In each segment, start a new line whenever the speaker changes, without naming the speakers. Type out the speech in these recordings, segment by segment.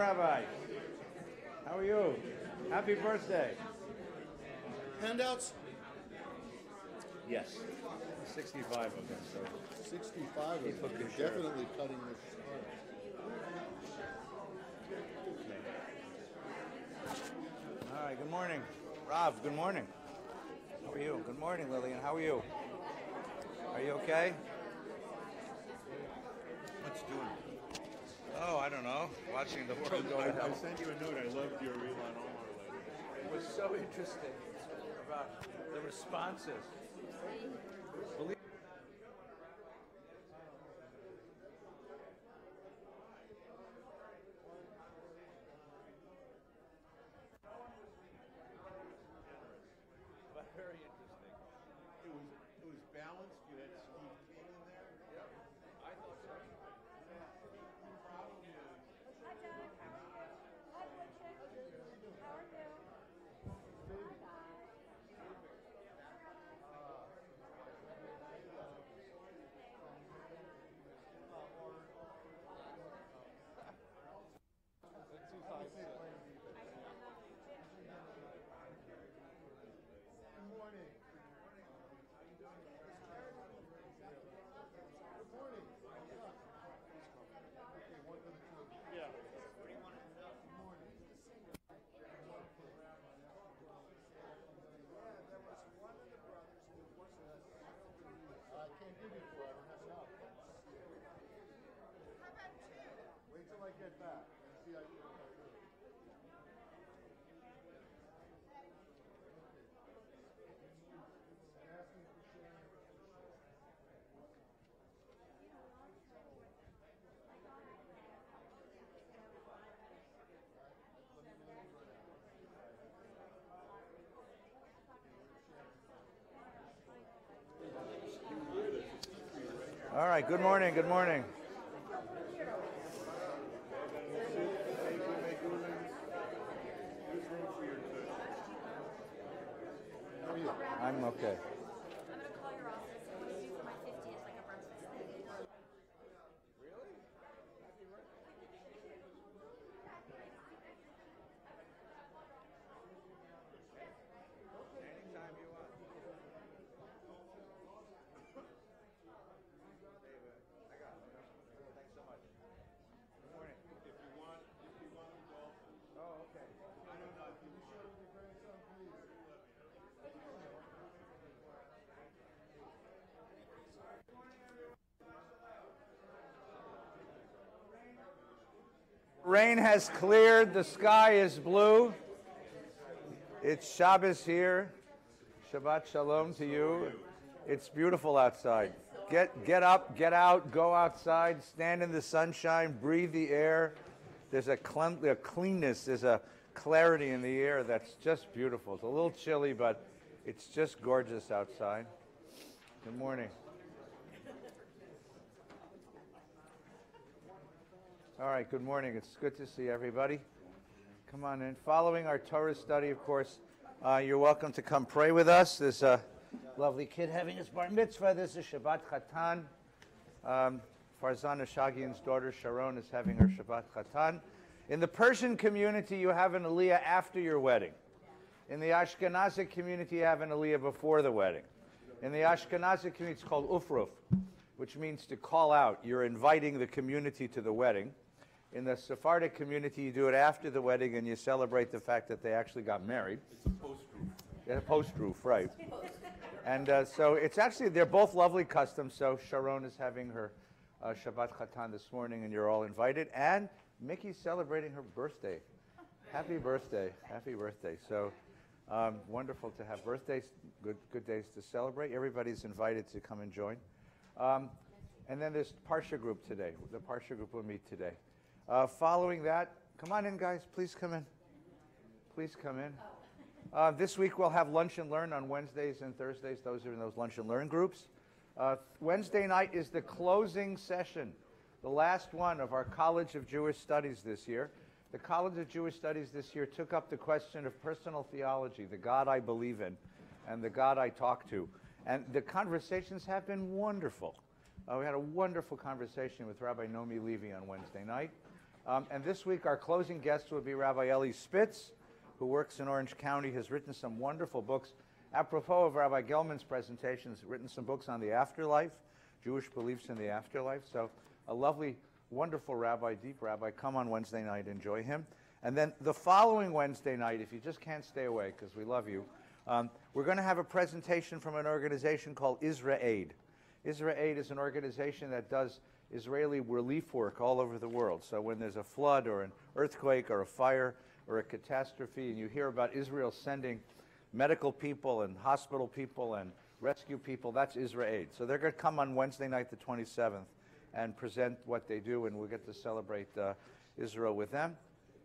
Rabbi. How are you? Happy birthday.
Handouts?
Yes. 65 of them. So
65 of them.
People can
You're
share.
definitely cutting this short.
All right. Good morning, Rav. Good morning. How are you? Good morning, Lillian. How are you? Are you okay?
What's doing?
Oh, I don't know. Watching the world go to hell.
I sent you a note. I loved your Elon Omar letter.
It was so interesting about the responses. Believe but very interesting.
It was balanced. You had Steve King in there.
Yep. I thought so.
The problem is,
Hi, Doug. How are you? Hi, Bridget. How are you?
I can't give you 4. I don't have enough. Wait till I get back and see how you do.
All right. Good morning. Good morning.
How are you?
I'm okay.
I'm going to call your office. I want to do for my 50th, like a breakfast thing.
Anytime you want. I got it. Thanks so much. Good morning.
if you want to golf,
Oh, okay.
I don't know. Can you show me the grandson, please?
Rain has cleared. The sky is blue. It's Shabbos here. Shabbat shalom to you. It's beautiful outside. Get up, get out, go outside, stand in the sunshine, breathe the air. There's a cleanness, there's a clarity in the air that's just beautiful. It's a little chilly, but it's just gorgeous outside. Good morning. All right, good morning. It's good to see everybody. Come on in. Following our Torah study, of course, you're welcome to come pray with us. There's a lovely kid having his bar mitzvah. This is Shabbat Chatan. Farzana Shagian's daughter Sharon is having her Shabbat Chatan. In the Persian community, you have an aliyah after your wedding. In the Ashkenazic community, you have an aliyah before the wedding. In the Ashkenazic community, it's called ufruf, which means to call out. You're inviting the community to the wedding. In the Sephardic community, you do it after the wedding, and you celebrate the fact that they actually got married.
It's a post-roof.
Yeah, post-roof, right. And so it's actually, they're both lovely customs. So Sharon is having her Shabbat Chatan this morning, and you're all invited. And Mickey's celebrating her birthday. Happy birthday. Happy birthday. So wonderful to have birthdays, good days to celebrate. Everybody's invited to come and join. And then there's Parsha group today. The Parsha group will meet today. Following that, come on in, guys. Please come in. Please come in. This week we'll have Lunch and Learn on Wednesdays and Thursdays. Those are in those Lunch and Learn groups. Wednesday night is the closing session, the last one of our College of Jewish Studies this year. The College of Jewish Studies this year took up the question of personal theology, the God I believe in, and the God I talk to. And the conversations have been wonderful. We had a wonderful conversation with Rabbi Nomi Levy on Wednesday night. And this week our closing guest will be Rabbi Eli Spitz, who works in Orange County, has written some wonderful books. Apropos of Rabbi Gelman's presentation, he's written some books on the afterlife, Jewish beliefs in the afterlife. So a lovely, wonderful rabbi, deep rabbi. Come on Wednesday night, enjoy him. And then the following Wednesday night, if you just can't stay away because we love you, we're going to have a presentation from an organization called Israel Aid. Israel Aid is an organization that does Israeli relief work all over the world. So when there's a flood or an earthquake or a fire or a catastrophe, and you hear about Israel sending medical people and hospital people and rescue people, that's Israel Aid. So they're going to come on Wednesday night, the 27th, and present what they do, and we'll get to celebrate Israel with them.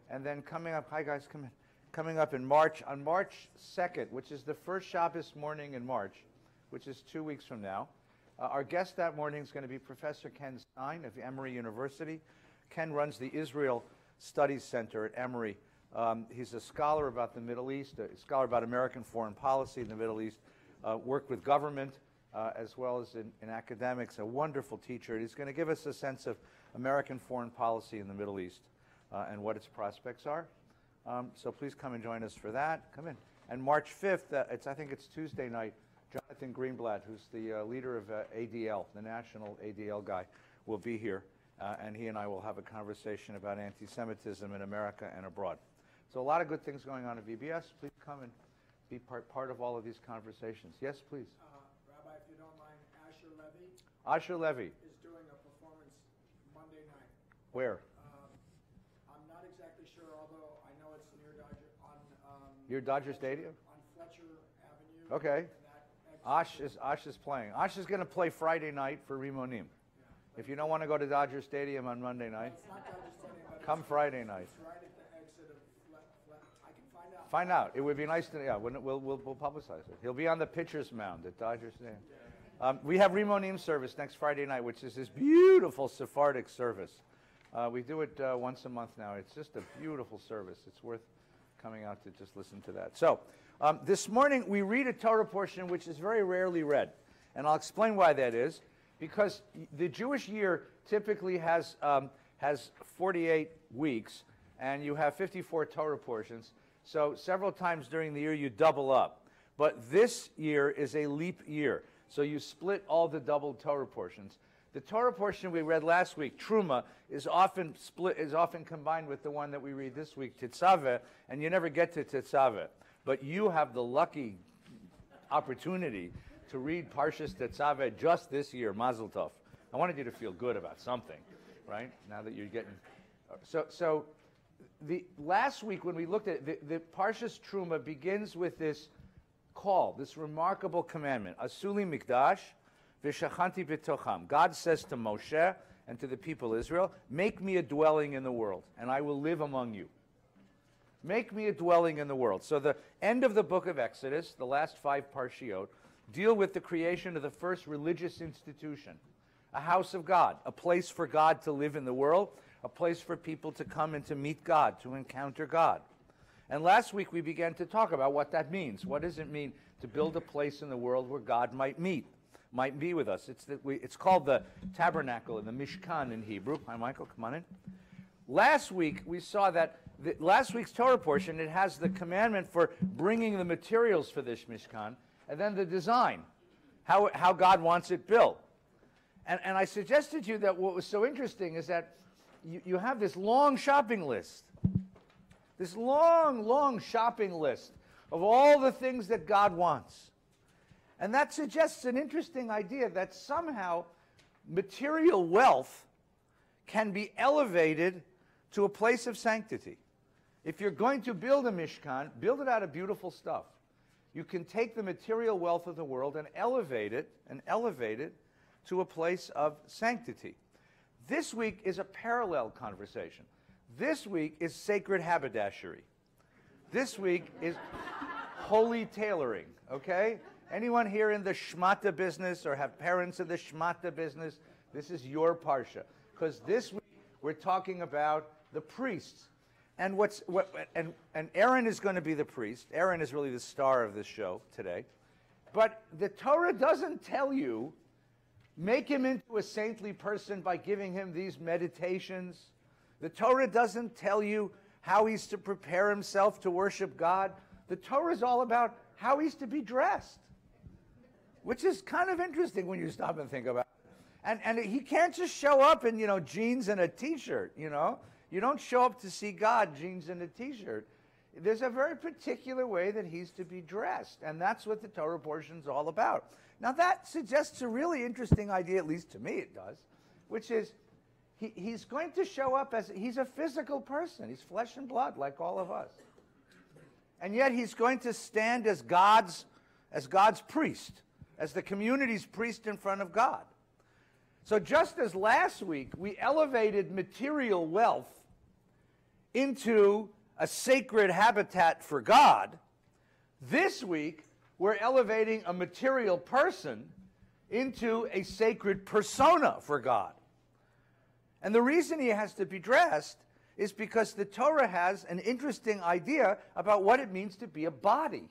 And then coming up, hi guys, come in. Coming up in March, on March 2nd, which is the first Shabbos morning in March, which is 2 weeks from now, our guest that morning is going to be Professor Ken Stein of Emory University. Ken runs the Israel Studies Center at Emory. He's a scholar about the Middle East, a scholar about American foreign policy in the Middle East, worked with government as well as in academics, a wonderful teacher. He's going to give us a sense of American foreign policy in the Middle East and what its prospects are. So please come and join us for that. Come in. And March 5th, I think it's Tuesday night, Jonathan Greenblatt, who's the leader of ADL, the national ADL guy, will be here. And he and I will have a conversation about anti-Semitism in America and abroad. So a lot of good things going on at VBS. Please come and be part of all of these conversations. Yes, please.
Rabbi, if you don't mind,
Asher Levy
is doing a performance Monday night.
Where?
I'm not exactly sure, although I know it's near Dodger,
Near Dodger Stadium?
on Fletcher Avenue.
Okay.
And that
Ash is playing. Ash is going to play Friday night for Rimonim. If you don't want to go to Dodger Stadium on Monday night,
It's not Dodger Stadium, but
come Friday night.
it's right at the exit of I can find out.
Find out. It would be nice to, yeah, we'll publicize it. He'll be on the pitcher's mound at Dodger Stadium. We have Rimonim service next Friday night, which is this beautiful Sephardic service. We do it once a month now. It's just a beautiful service. It's worth coming out to just listen to that. So this morning we read a Torah portion which is very rarely read. And I'll explain why that is. Because the Jewish year typically has 48 weeks, and you have 54 Torah portions. So several times during the year you double up. But this year is a leap year, so you split all the double Torah portions. The Torah portion we read last week, Truma, is often combined with the one that we read this week, Tetzaveh, and you never get to Tetzaveh. But you have the lucky opportunity to read Parshas Tetzaveh just this year, Mazel Tov. I wanted you to feel good about something, right? Now that you're getting... So the last week when we looked at it, the Parshas Truma begins with this call, this remarkable commandment, Asuli Mikdash v'shachanti b'tocham. God says to Moshe and to the people of Israel, make me a dwelling in the world, and I will live among you. Make me a dwelling in the world. So the end of the book of Exodus, the last 5 Parshiot, deal with the creation of the first religious institution, a house of God, a place for God to live in the world, a place for people to come and to meet God, to encounter God. And last week we began to talk about what that means. What does it mean to build a place in the world where God might be with us? It's called the tabernacle in the Mishkan in Hebrew. Hi, Michael, come on in. Last week we saw that last week's Torah portion, it has the commandment for bringing the materials for this Mishkan, and then the design, how God wants it built. And I suggested to you that what was so interesting is that you have this long shopping list. This long shopping list of all the things that God wants. And that suggests an interesting idea that somehow material wealth can be elevated to a place of sanctity. If you're going to build a Mishkan, build it out of beautiful stuff. You can take the material wealth of the world and elevate it to a place of sanctity. This week is a parallel conversation. This week is sacred haberdashery. This week is holy tailoring, okay? Anyone here in the shmata business or have parents in the shmata business, this is your parsha. Because this week we're talking about the priests. And and Aaron is going to be the priest. Aaron is really the star of this show today. But the Torah doesn't tell you, make him into a saintly person by giving him these meditations, The Torah doesn't tell you how he's to prepare himself to worship God. The Torah is all about how he's to be dressed, which is kind of interesting when you stop and think about it. And he can't just show up in, jeans and a T-shirt, You don't show up to see God, jeans and a T-shirt. There's a very particular way that he's to be dressed, and that's what the Torah portion is all about. Now that suggests a really interesting idea, at least to me it does, which is he's going to show up as, he's a physical person. He's flesh and blood like all of us. And yet he's going to stand as God's priest, as the community's priest in front of God. So just as last week we elevated material wealth into a sacred habitat for God, this week we're elevating a material person into a sacred persona for God. And the reason he has to be dressed is because the Torah has an interesting idea about what it means to be a body.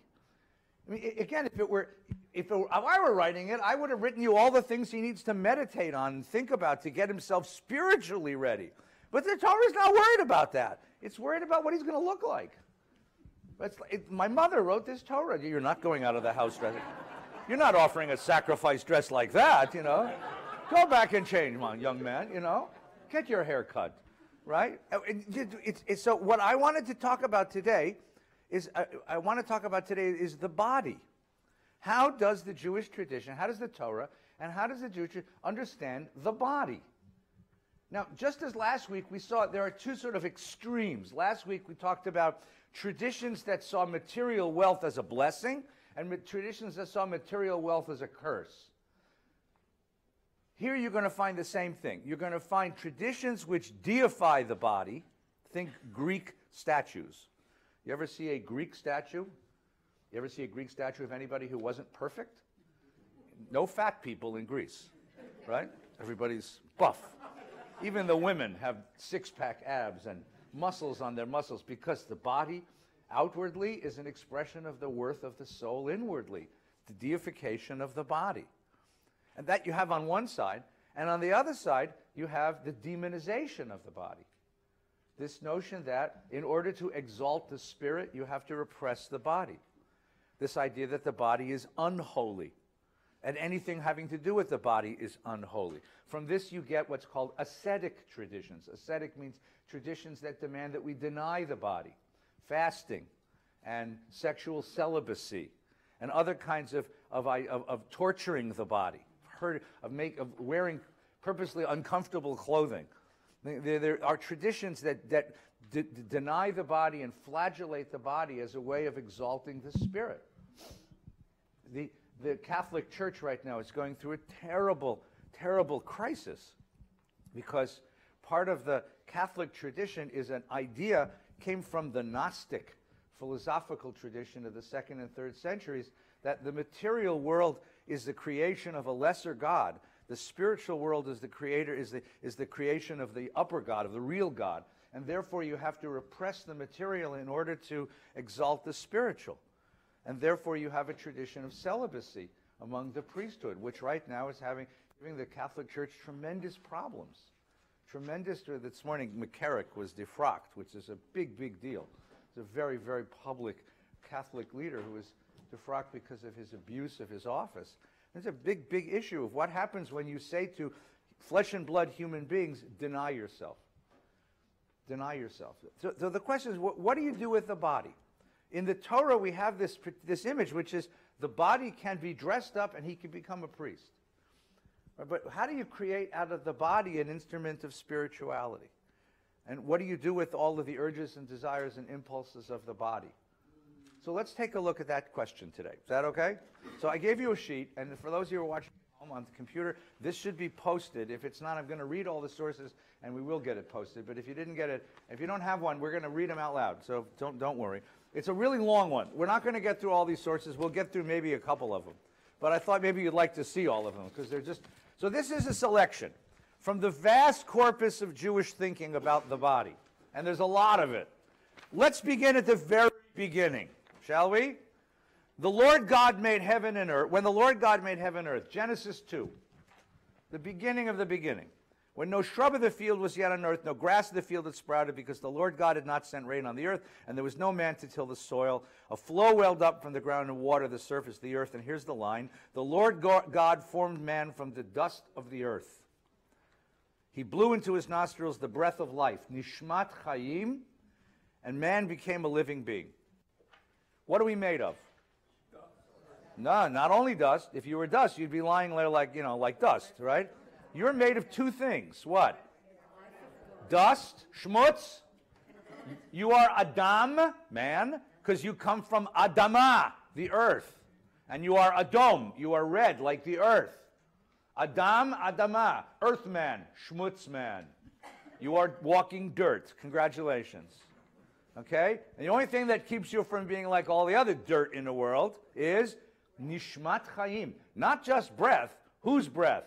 I mean, again, if I were writing it, I would have written you all the things he needs to meditate on and think about to get himself spiritually ready. But the Torah is not worried about that. It's worried about what he's going to look like. My mother wrote this Torah. You're not going out of the house dressed. You're not offering a sacrifice dress like that, Go back and change, young man, Get your hair cut, right? So what I wanted to talk about today is, the body. How does the Jewish tradition, how does the Torah, and how does the Jewish tradition understand the body? Now, just as last week we saw, there are two sort of extremes. Last week we talked about traditions that saw material wealth as a blessing and traditions that saw material wealth as a curse. Here you're going to find the same thing. You're going to find traditions which deify the body. Think Greek statues. You ever see a Greek statue? You ever see a Greek statue of anybody who wasn't perfect? No fat people in Greece, right? Everybody's buff. Even the women have six-pack abs and muscles on their muscles because the body outwardly is an expression of the worth of the soul inwardly, the deification of the body. And that you have on one side, and on the other side, you have the demonization of the body. This notion that in order to exalt the spirit, you have to repress the body. This idea that the body is unholy, and anything having to do with the body is unholy. From this you get what's called ascetic traditions. Ascetic means traditions that demand that we deny the body. Fasting and sexual celibacy and other kinds of torturing the body, of wearing purposely uncomfortable clothing. There are traditions that deny the body and flagellate the body as a way of exalting the spirit. The Catholic Church right now is going through a terrible, terrible crisis because part of the Catholic tradition is an idea came from the Gnostic philosophical tradition of the 2nd and 3rd centuries that the material world is the creation of a lesser God. The spiritual world is the creation of the upper God, of the real God. And therefore you have to repress the material in order to exalt the spiritual. And therefore you have a tradition of celibacy among the priesthood, which right now is giving the Catholic Church tremendous problems. This morning McCarrick was defrocked, which is a big, big deal. It's a very, very public Catholic leader who was defrocked because of his abuse of his office. It's a big, big issue of what happens when you say to flesh and blood human beings, deny yourself. Deny yourself. So the question is, what do you do with the body? In the Torah, we have this image, which is the body can be dressed up and he can become a priest. But how do you create out of the body an instrument of spirituality? And what do you do with all of the urges and desires and impulses of the body? So let's take a look at that question today. Is that okay? So I gave you a sheet, and for those of you who are watching at home on the computer, this should be posted. If it's not, I'm going to read all the sources, and we will get it posted. But if you didn't get it, if you don't have one, we're going to read them out loud, so don't worry. It's a really long one. We're not going to get through all these sources. We'll get through maybe a couple of them. But I thought maybe you'd like to see all of them, because they're just... So this is a selection from the vast corpus of Jewish thinking about the body. And there's a lot of it. Let's begin at the very beginning, shall we? The Lord God made heaven and earth. When the Lord God made heaven and earth, Genesis 2, the beginning of the beginning. when no shrub of the field was yet on earth, no grass of the field had sprouted, because the Lord God had not sent rain on the earth, and there was no man to till the soil. A flow welled up from the ground and watered the surface of the earth. And here's the line. The Lord God formed man from the dust of the earth. He blew into his nostrils the breath of life, nishmat chayim, and man became a living being. What are we made of? No, not only dust. If you were dust, you'd be lying there like dust, right? You're made of two things. What? Dust, schmutz. You are Adam, man, because you come from Adama, the earth. And you are Adom, you are red like the earth. Adam, Adama, earthman, schmutzman. You are walking dirt. Congratulations. Okay? And the only thing that keeps you from being like all the other dirt in the world is nishmat chayim. Not just breath. Whose breath?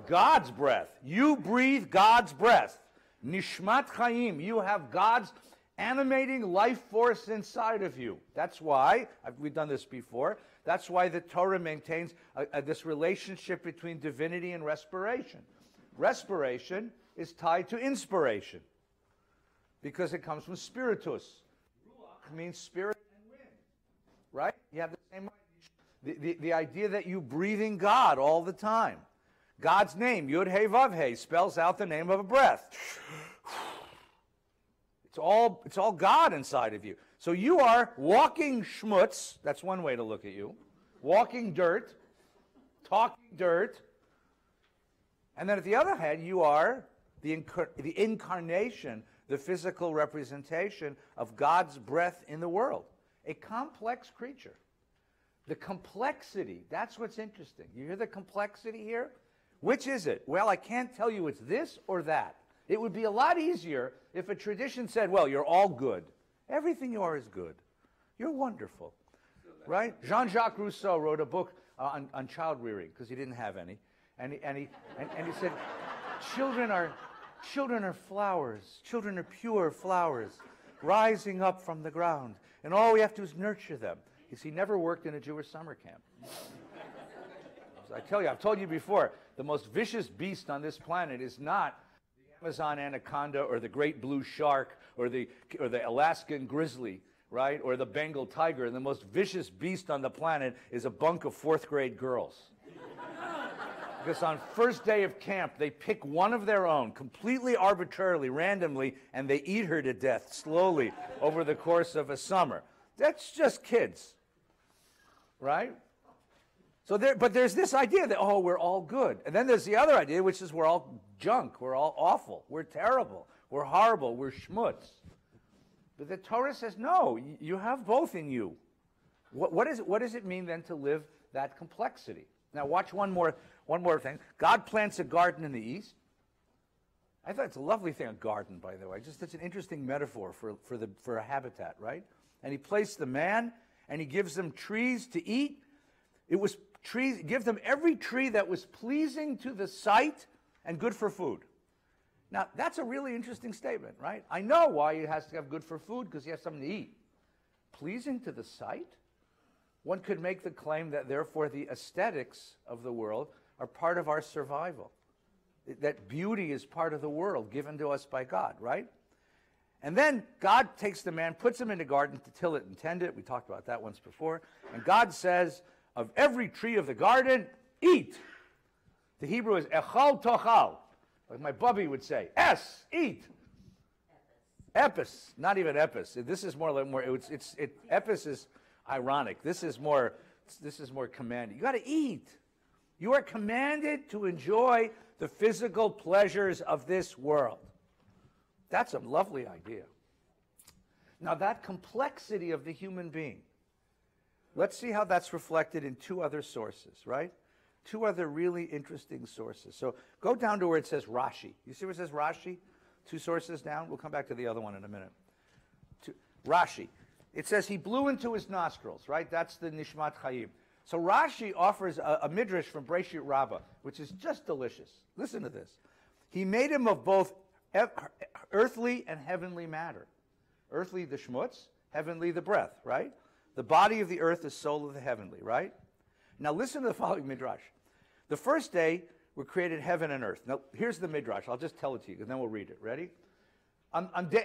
God's breath. You breathe God's breath. Nishmat chayim. You have God's animating life force inside of you. That's why, we've done this before, that's why the Torah maintains this relationship between divinity and respiration. Respiration is tied to inspiration because it comes from spiritus. Ruach means spirit and wind, right? You have the same idea. The idea that you breathing God all the time. God's name, Yud He Vav He, spells out the name of a breath. It's all God inside of you. So you are walking schmutz, that's one way to look at you, walking dirt, talking dirt, and then at the other hand, you are the incarnation, the physical representation of God's breath in the world. A complex creature. The complexity, that's what's interesting. You hear the complexity here? Which is it? Well, I can't tell you it's this or that. It would be a lot easier if a tradition said, well, you're all good. Everything you are is good. You're wonderful, right? Jean-Jacques Rousseau wrote a book on child rearing because he didn't have any, and he said, children are flowers. Children are pure flowers, rising up from the ground, and all we have to do is nurture them. He never worked in a Jewish summer camp. I tell you, I've told you before, the most vicious beast on this planet is not the Amazon anaconda or the great blue shark or the Alaskan grizzly, right? Or the Bengal tiger. The most vicious beast on the planet is a bunk of fourth-grade girls. Because on first day of camp, they pick one of their own, completely arbitrarily, randomly, and they eat her to death slowly over the course of a summer. That's just kids, right? So but there's this idea that, oh, we're all good. And then there's the other idea, which is we're all junk, we're all awful, we're terrible, we're horrible, we're schmutz. But the Torah says, no, you have both in you. What does it mean then to live that complexity? Now watch one more thing. God plants a garden in the east. I thought it's a lovely thing, a garden, by the way. Just it's an interesting metaphor for a habitat, right? And he placed the man, and he gives them trees to eat. It was trees, give them every tree that was pleasing to the sight and good for food. Now, that's a really interesting statement, right? I know why he has to have good for food, because he has something to eat. Pleasing to the sight? One could make the claim that, therefore, the aesthetics of the world are part of our survival. That beauty is part of the world given to us by God, right? And then God takes the man, puts him in the garden to till it and tend it. We talked about that once before. And God says, of every tree of the garden, eat. The Hebrew is echal tochal, like my bubby would say. Eat. Epis, not even epis. This is more like epis is ironic. This is more commanded. You got to eat. You are commanded to enjoy the physical pleasures of this world. That's a lovely idea. Now that complexity of the human being, let's see how that's reflected in two other sources, right? Two other really interesting sources. So go down to where it says Rashi. You see where it says Rashi? Two sources down. We'll come back to the other one in a minute. Rashi. It says he blew into his nostrils, right? That's the Nishmat Chayim. So Rashi offers a midrash from Breshit Rabbah, which is just delicious. Listen to this. He made him of both earthly and heavenly matter. Earthly, the schmutz, heavenly, the breath, right? The body of the earth, the soul of the heavenly, right? Now listen to the following midrash. The first day, were created heaven and earth. Now, here's the Midrash. I'll just tell it to you, and then we'll read it. Ready?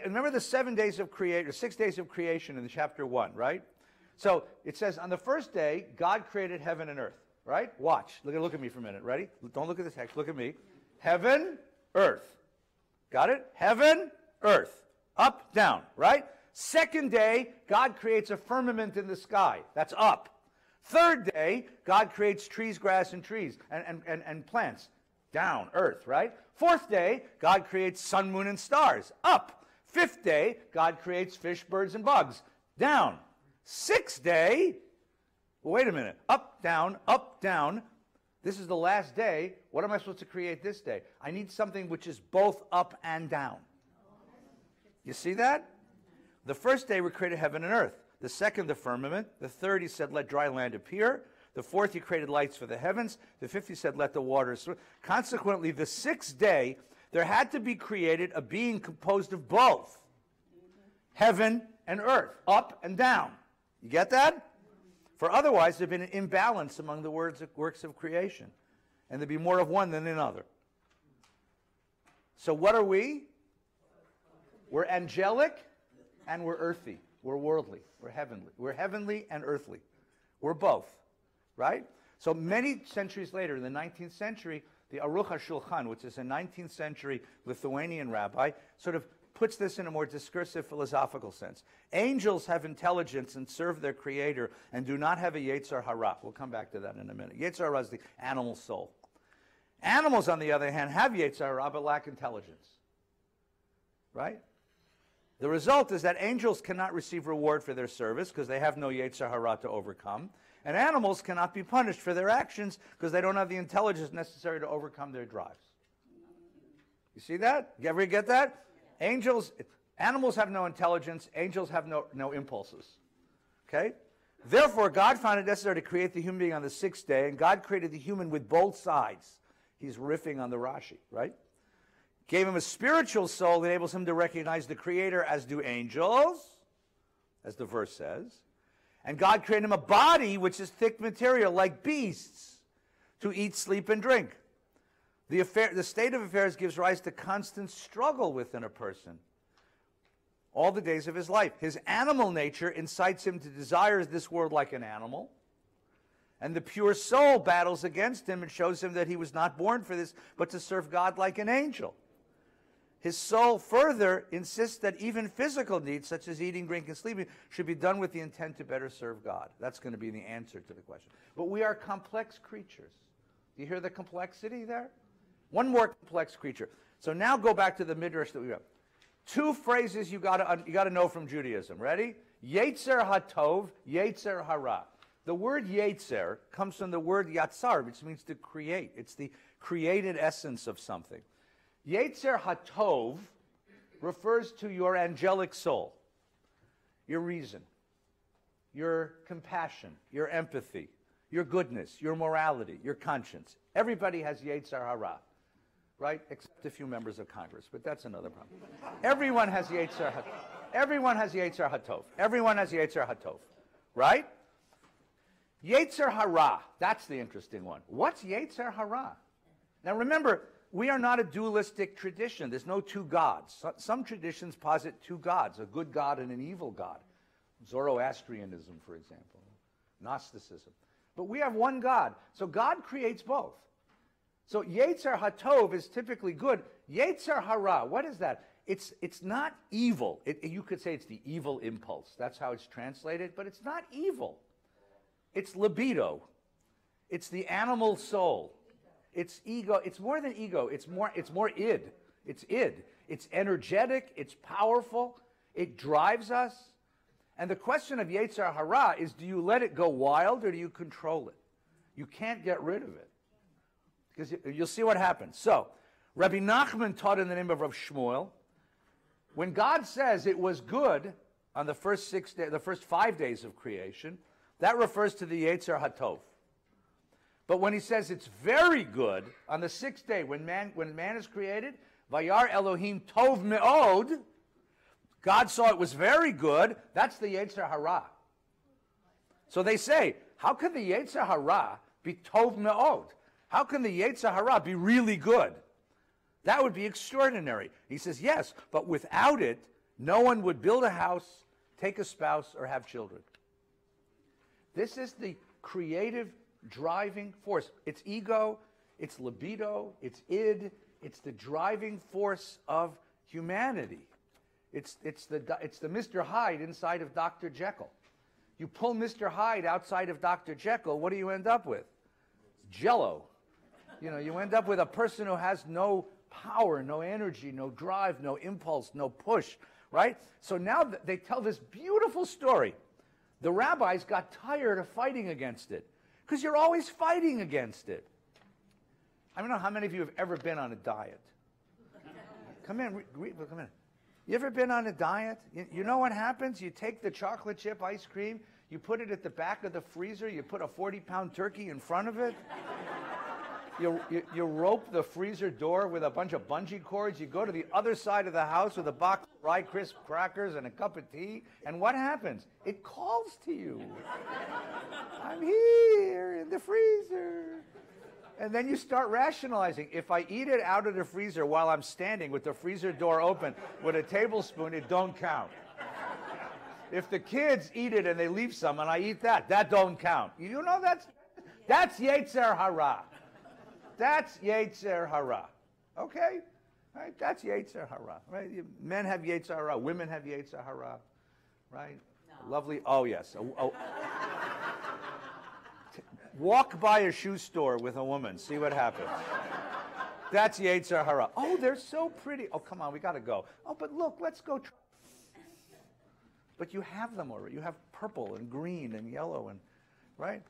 Remember the 7 days of creation, or 6 days of creation in the chapter 1, right? So it says, on the first day, God created heaven and earth, right? Watch. Look at me for a minute. Ready? Don't look at the text. Look at me. Heaven, earth. Got it? Heaven, earth. Up, down, right? Second day, God creates a firmament in the sky. That's up. Third day, God creates trees, grass, and trees, and plants. Down, earth, right? Fourth day, God creates sun, moon, and stars. Up. Fifth day, God creates fish, birds, and bugs. Down. Sixth day, wait a minute. Up, down, up, down. This is the last day. What am I supposed to create this day? I need something which is both up and down. You see that? The first day we created heaven and earth. The second, the firmament. The third, he said, let dry land appear. The fourth, he created lights for the heavens. The fifth, he said, let the waters. Consequently, the sixth day, there had to be created a being composed of both heaven and earth, up and down. You get that? For otherwise, there'd been an imbalance among the works of creation, and there'd be more of one than another. So what are we? We're angelic, and we're earthy. We're worldly. We're heavenly. We're heavenly and earthly. We're both, right? So many centuries later, in the 19th century, the Aruch HaShulchan, which is a 19th century Lithuanian rabbi, sort of puts this in a more discursive philosophical sense. Angels have intelligence and serve their creator and do not have a Yetzer Hara. We'll come back to that in a minute. Yetzer Hara is the animal soul. Animals, on the other hand, have Yetzer Hara but lack intelligence, right? The result is that angels cannot receive reward for their service because they have no Yetzer Hara to overcome, and animals cannot be punished for their actions because they don't have the intelligence necessary to overcome their drives. You see that? You ever get that? Animals have no intelligence, angels have no impulses. Okay? Therefore, God found it necessary to create the human being on the sixth day, and God created the human with both sides. He's riffing on the Rashi, right? Gave him a spiritual soul that enables him to recognize the Creator as do angels, as the verse says. And God created him a body which is thick material, like beasts, to eat, sleep, and drink. The state of affairs gives rise to constant struggle within a person all the days of his life. His animal nature incites him to desire this world like an animal, and the pure soul battles against him and shows him that he was not born for this, but to serve God like an angel. His soul further insists that even physical needs, such as eating, drinking, sleeping, should be done with the intent to better serve God. That's going to be the answer to the question. But we are complex creatures. Do you hear the complexity there? One more complex creature. So now go back to the Midrash that we have. Two phrases you got to know from Judaism. Ready? Yetzer HaTov, Yetzer Hara. The word Yetzer comes from the word Yatzar, which means to create. It's the created essence of something. Yetzer HaTov refers to your angelic soul, your reason, your compassion, your empathy, your goodness, your morality, your conscience. Everybody has Yetzer Hara, right? Except a few members of Congress, but that's another problem. Everyone has Yetzer HaTov. Everyone has Yetzer HaTov. Everyone has Yetzer HaTov, right? Yetzer Hara, that's the interesting one. What's Yetzer Hara? Now remember, we are not a dualistic tradition. There's no two gods. Some traditions posit two gods, a good God and an evil God. Zoroastrianism, for example, Gnosticism. But we have one God. So God creates both. So Yetzer HaTov is typically good. Yetzer Hara, what is that? It's not evil. You could say it's the evil impulse. That's how it's translated. But it's not evil. It's libido. It's the animal soul. It's ego. It's more than ego. It's more id. It's id. It's energetic. It's powerful. It drives us. And the question of Yetzer Hara is, do you let it go wild or do you control it? You can't get rid of it. Because you'll see what happens. So, Rabbi Nachman taught in the name of Rav Shmuel, when God says it was good on the first 5 days of creation, that refers to the Yetzer HaTov. But when he says it's very good on the sixth day, when man is created, Vayar Elohim Tov Me'od, God saw it was very good, that's the Yetzer Hara. So they say, how could the Yetzer Hara be Tov Me'od? How can the Yetzer Hara be really good? That would be extraordinary. He says, yes, but without it, no one would build a house, take a spouse, or have children. This is the creative driving force. It's ego, it's libido, it's id, it's the driving force of humanity. It's the Mr. Hyde inside of Dr. Jekyll. You pull Mr. Hyde outside of Dr. Jekyll, what do you end up with? Jello. You know, you end up with a person who has no power, no energy, no drive, no impulse, no push, right? So now they tell this beautiful story. The rabbis got tired of fighting against it because you're always fighting against it. I don't know how many of you have ever been on a diet. Come in, come in. You ever been on a diet? You know what happens? You take the chocolate chip ice cream, you put it at the back of the freezer, you put a 40-pound turkey in front of it. You rope the freezer door with a bunch of bungee cords. You go to the other side of the house with a box of Rye Crisp crackers and a cup of tea. And what happens? It calls to you. I'm here in the freezer. And then you start rationalizing. If I eat it out of the freezer while I'm standing with the freezer door open with a tablespoon, it don't count. If the kids eat it and they leave some and I eat that, that don't count. You know that's Yetzer Hara. That's Yetzer Hara. Okay? Right? That's Yetzer Hara. Right? Men have Yetzer Hara. Women have Yetzer Hara. Right? No. Lovely. Oh, yes. Walk by a shoe store with a woman. See what happens. That's Yetzer Hara. Oh, they're so pretty. Oh, come on. We got to go. Oh, but look. Let's go. But you have them already. You have purple and green and yellow and, right?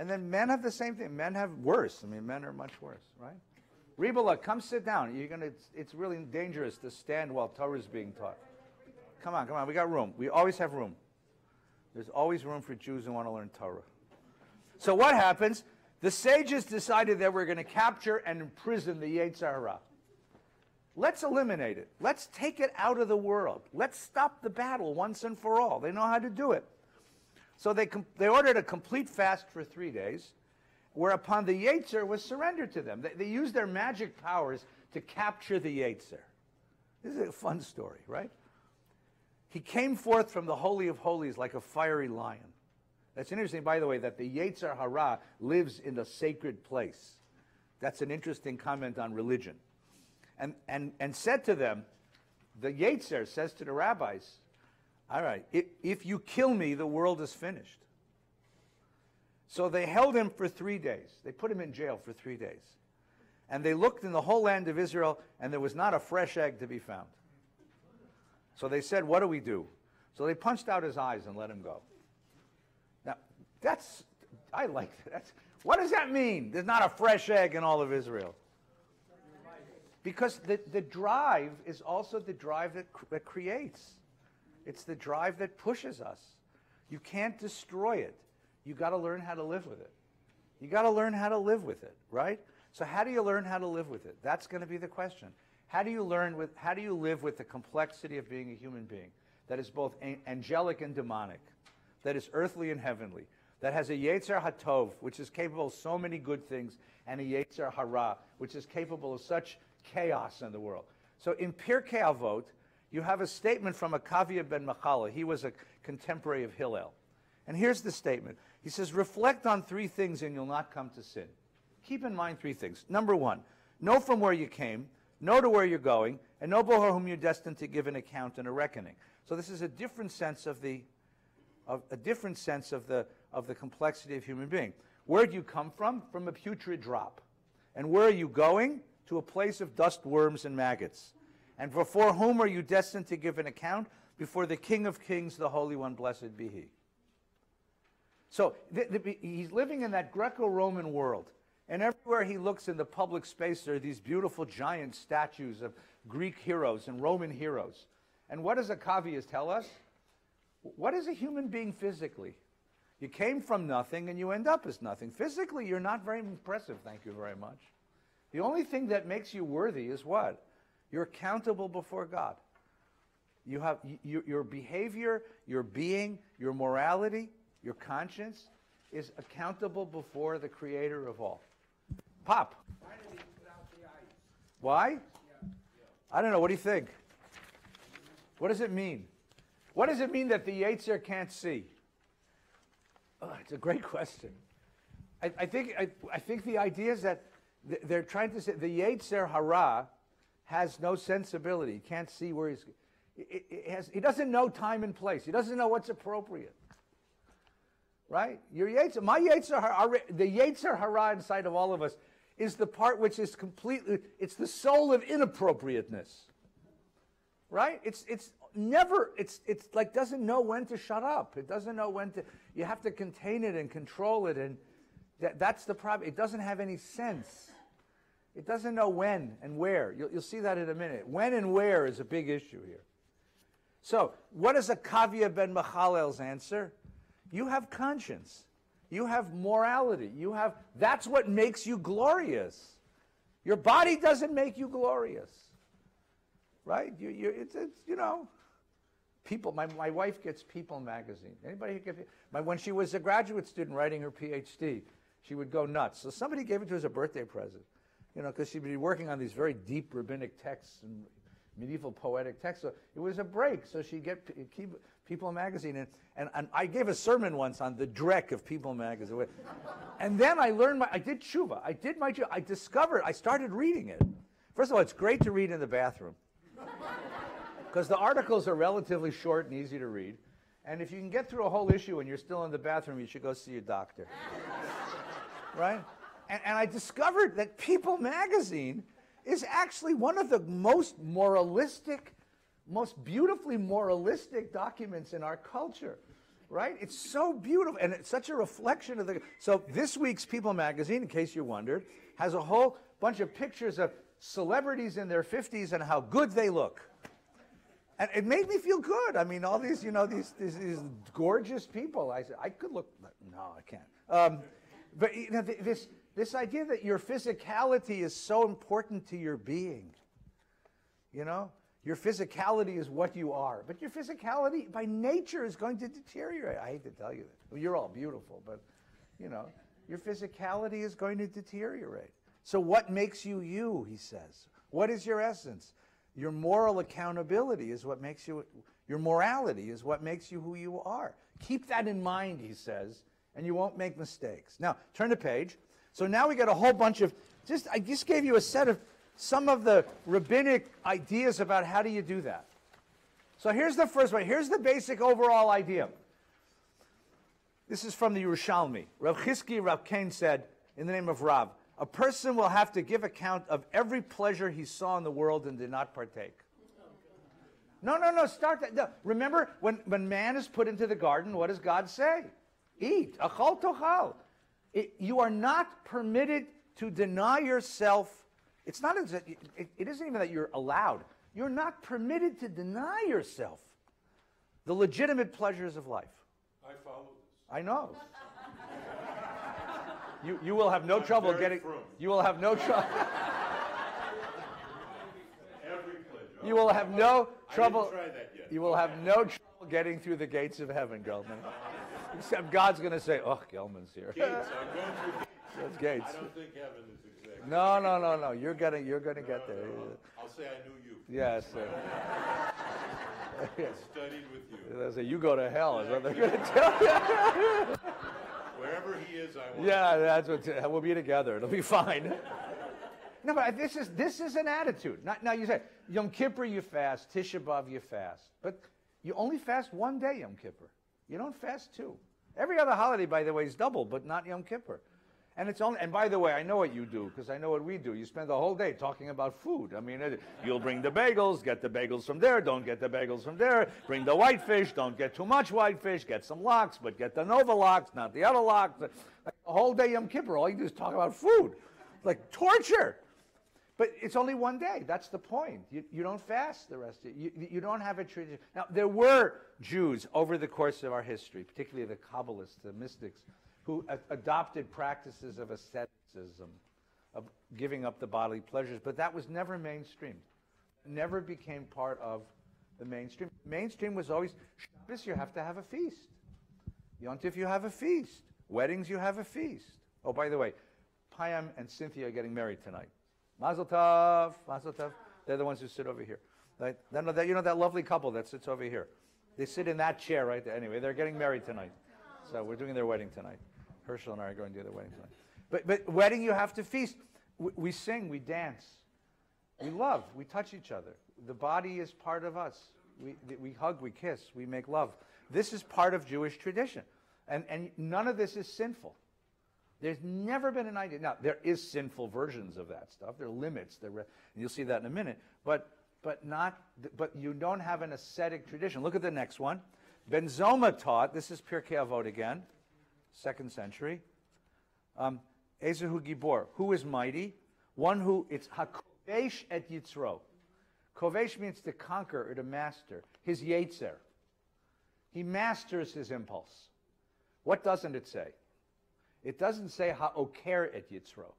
And then men have the same thing. Men have worse. I mean, men are much worse, right? Ribala, come sit down. It's really dangerous to stand while Torah is being taught. Come on. We got room. We always have room. There's always room for Jews who want to learn Torah. So what happens? The sages decided that we're going to capture and imprison the Yetzer Hara. Let's eliminate it. Let's take it out of the world. Let's stop the battle once and for all. They know how to do it. So they ordered a complete fast for 3 days, whereupon the Yetzer was surrendered to them. They used their magic powers to capture the Yetzer. This is a fun story, right? He came forth from the Holy of Holies like a fiery lion. That's interesting, by the way, that the Yetzer Hara lives in the sacred place. That's an interesting comment on religion. And said to them, the Yetzer says to the rabbis, all right, if you kill me, the world is finished. So they held him for 3 days. They put him in jail for 3 days. And they looked in the whole land of Israel, and there was not a fresh egg to be found. So they said, what do we do? So they punched out his eyes and let him go. Now, I like that. What does that mean? There's not a fresh egg in all of Israel. Because the drive is also the drive that creates. It's the drive that pushes us. You can't destroy it. You got to learn how to live with it. You got to learn how to live with it, right? So how do you learn how to live with it? That's going to be the question. How do you live with the complexity of being a human being that is both angelic and demonic, that is earthly and heavenly, that has a Yetzer HaTov, which is capable of so many good things, and a Yetzer Hara, which is capable of such chaos in the world. So in Pirkei Avot, you have a statement from Akavia ben Machala. He was a contemporary of Hillel. And here's the statement. He says, reflect on 3 things and you'll not come to sin. Keep in mind 3 things. Number 1, know from where you came, know to where you're going, and know before whom you're destined to give an account and a reckoning. So this is a different sense of the complexity of human being. Where do you come from? From a putrid drop. And where are you going? To a place of dust, worms, and maggots. And before whom are you destined to give an account? Before the King of Kings, the Holy One, blessed be He. So he's living in that Greco-Roman world. And everywhere he looks in the public space, there are these beautiful giant statues of Greek heroes and Roman heroes. And what does Akavias tell us? What is a human being physically? You came from nothing and you end up as nothing. Physically, you're not very impressive, thank you very much. The only thing that makes you worthy is what? You're accountable before God. You have your behavior, your being, your morality, your conscience is accountable before the Creator of all. Pop.
Finally, without the ice.
Why? I don't know. What do you think? What does it mean? What does it mean that the Yetzer can't see? Oh, it's a great question. I think the idea is that they're trying to say the Yetzer Hara has no sensibility. He can't see where he doesn't know time and place. He doesn't know what's appropriate. Right? Your Yetzer, my Yetzer Hara, the Yetzer Hara inside of all of us is the part which is completely, it's the soul of inappropriateness. Right? It's like doesn't know when to shut up. It doesn't know when to, you have to contain it and control it, and that's the problem. It doesn't have any sense. It doesn't know when and where. You'll see that in a minute. When and where is a big issue here. So, what is a Kavya ben Machalel's answer? You have conscience. You have morality. That's what makes you glorious. Your body doesn't make you glorious. Right? It's People. My wife gets People magazine. Anybody who gets when she was a graduate student writing her PhD, she would go nuts. So somebody gave it to her as a birthday present, because she'd be working on these very deep rabbinic texts and medieval poetic texts. So it was a break. So she'd get People magazine, and I gave a sermon once on the dreck of People magazine, and then I learned I did tshuva. I started reading it. First of all, it's great to read in the bathroom, because the articles are relatively short and easy to read. And if you can get through a whole issue and you're still in the bathroom, you should go see a doctor. Right? And I discovered that People magazine is actually one of the most moralistic, most beautifully moralistic documents in our culture. Right? It's so beautiful, and it's such a reflection of the... So this week's People magazine, in case you wondered, has a whole bunch of pictures of celebrities in their 50s and how good they look. And it made me feel good. I mean, all these, these gorgeous people. I said, I could look, no, I can't. But this idea that your physicality is so important to your being. Your physicality is what you are. But your physicality, by nature, is going to deteriorate. I hate to tell you that. Well, you're all beautiful, but, your physicality is going to deteriorate. So what makes you you, he says? What is your essence? Your moral accountability is what makes you, your morality is what makes you who you are. Keep that in mind, he says, and you won't make mistakes. Now, turn the page. So now we got a whole bunch of, I just gave you a set of some of the rabbinic ideas about how do you do that. So here's the first one. Here's the basic overall idea. This is from the Yerushalmi. Rav Chizki Rav Kain said, in the name of Rav, a person will have to give account of every pleasure he saw in the world and did not partake. No, start that. No. Remember, when man is put into the garden, what does God say? Eat. Achal tochal. You are not permitted to deny yourself. It isn't even that you're allowed. You're not permitted to deny yourself the legitimate pleasures of life.
I follow this.
I know. You will have no trouble getting. You will have no trouble.
Every pleasure.
You will have no trouble.
I didn't try that yet.
You will have no trouble getting through the gates of heaven, Gelman. Except God's going to say, "Oh, Gelman's here."
Gates. I'm going through gates.
That's gates.
I don't think heaven is exact.
No. You're gonna get there.
I'll say I knew you.
Yes, sir.
I studied with you.
They'll say, "You go to hell," is what they're going to tell you.
Wherever he is, I want.
Yeah, that's what. We'll be together. It'll be fine. No, but this is an attitude. Now you say Yom Kippur you fast, Tisha B'av you fast, but you only fast one day Yom Kippur. You don't fast two. Every other holiday, by the way, is double, but not Yom Kippur. And it's only. And by the way, I know what you do because I know what we do. You spend the whole day talking about food. I mean, you'll bring the bagels, get the bagels from there, don't get the bagels from there. Bring the whitefish, don't get too much whitefish. Get some lox, but get the Nova lox, not the other lox. Like the whole day Yom Kippur, all you do is talk about food. It's like torture. But it's only one day. That's the point. You don't fast the rest of it. You don't have a tradition. Now, there were Jews over the course of our history, particularly the Kabbalists, the mystics, who adopted practices of asceticism, of giving up the bodily pleasures, but that was never mainstream. Never became part of the mainstream. Mainstream was always, Shabbos, you have to have a feast. Yom Tov, you have a feast. Weddings, you have a feast. Oh, by the way, Payam and Cynthia are getting married tonight. Mazel tov, mazel tov. They're the ones who sit over here. Right? You know that lovely couple that sits over here. They sit in that chair right there. Anyway, they're getting married tonight. So we're doing their wedding tonight. Herschel and I are going to do their wedding tonight. But wedding, you have to feast. We sing, we dance, we love, we touch each other. The body is part of us. We hug, we kiss, we make love. This is part of Jewish tradition. And none of this is sinful. There's never been an idea. Now, there is sinful versions of that stuff. There are limits. And you'll see that in a minute. But you don't have an ascetic tradition. Look at the next one. Ben Zoma taught, this is Pirkei Avot again, 2nd century. Ezehu Gibor, who is mighty? One who, it's HaKovesh et Yitzro. Kovesh means to conquer or to master. His Yetzer. He masters his impulse. What doesn't it say? It doesn't say HaOker et Yitzro.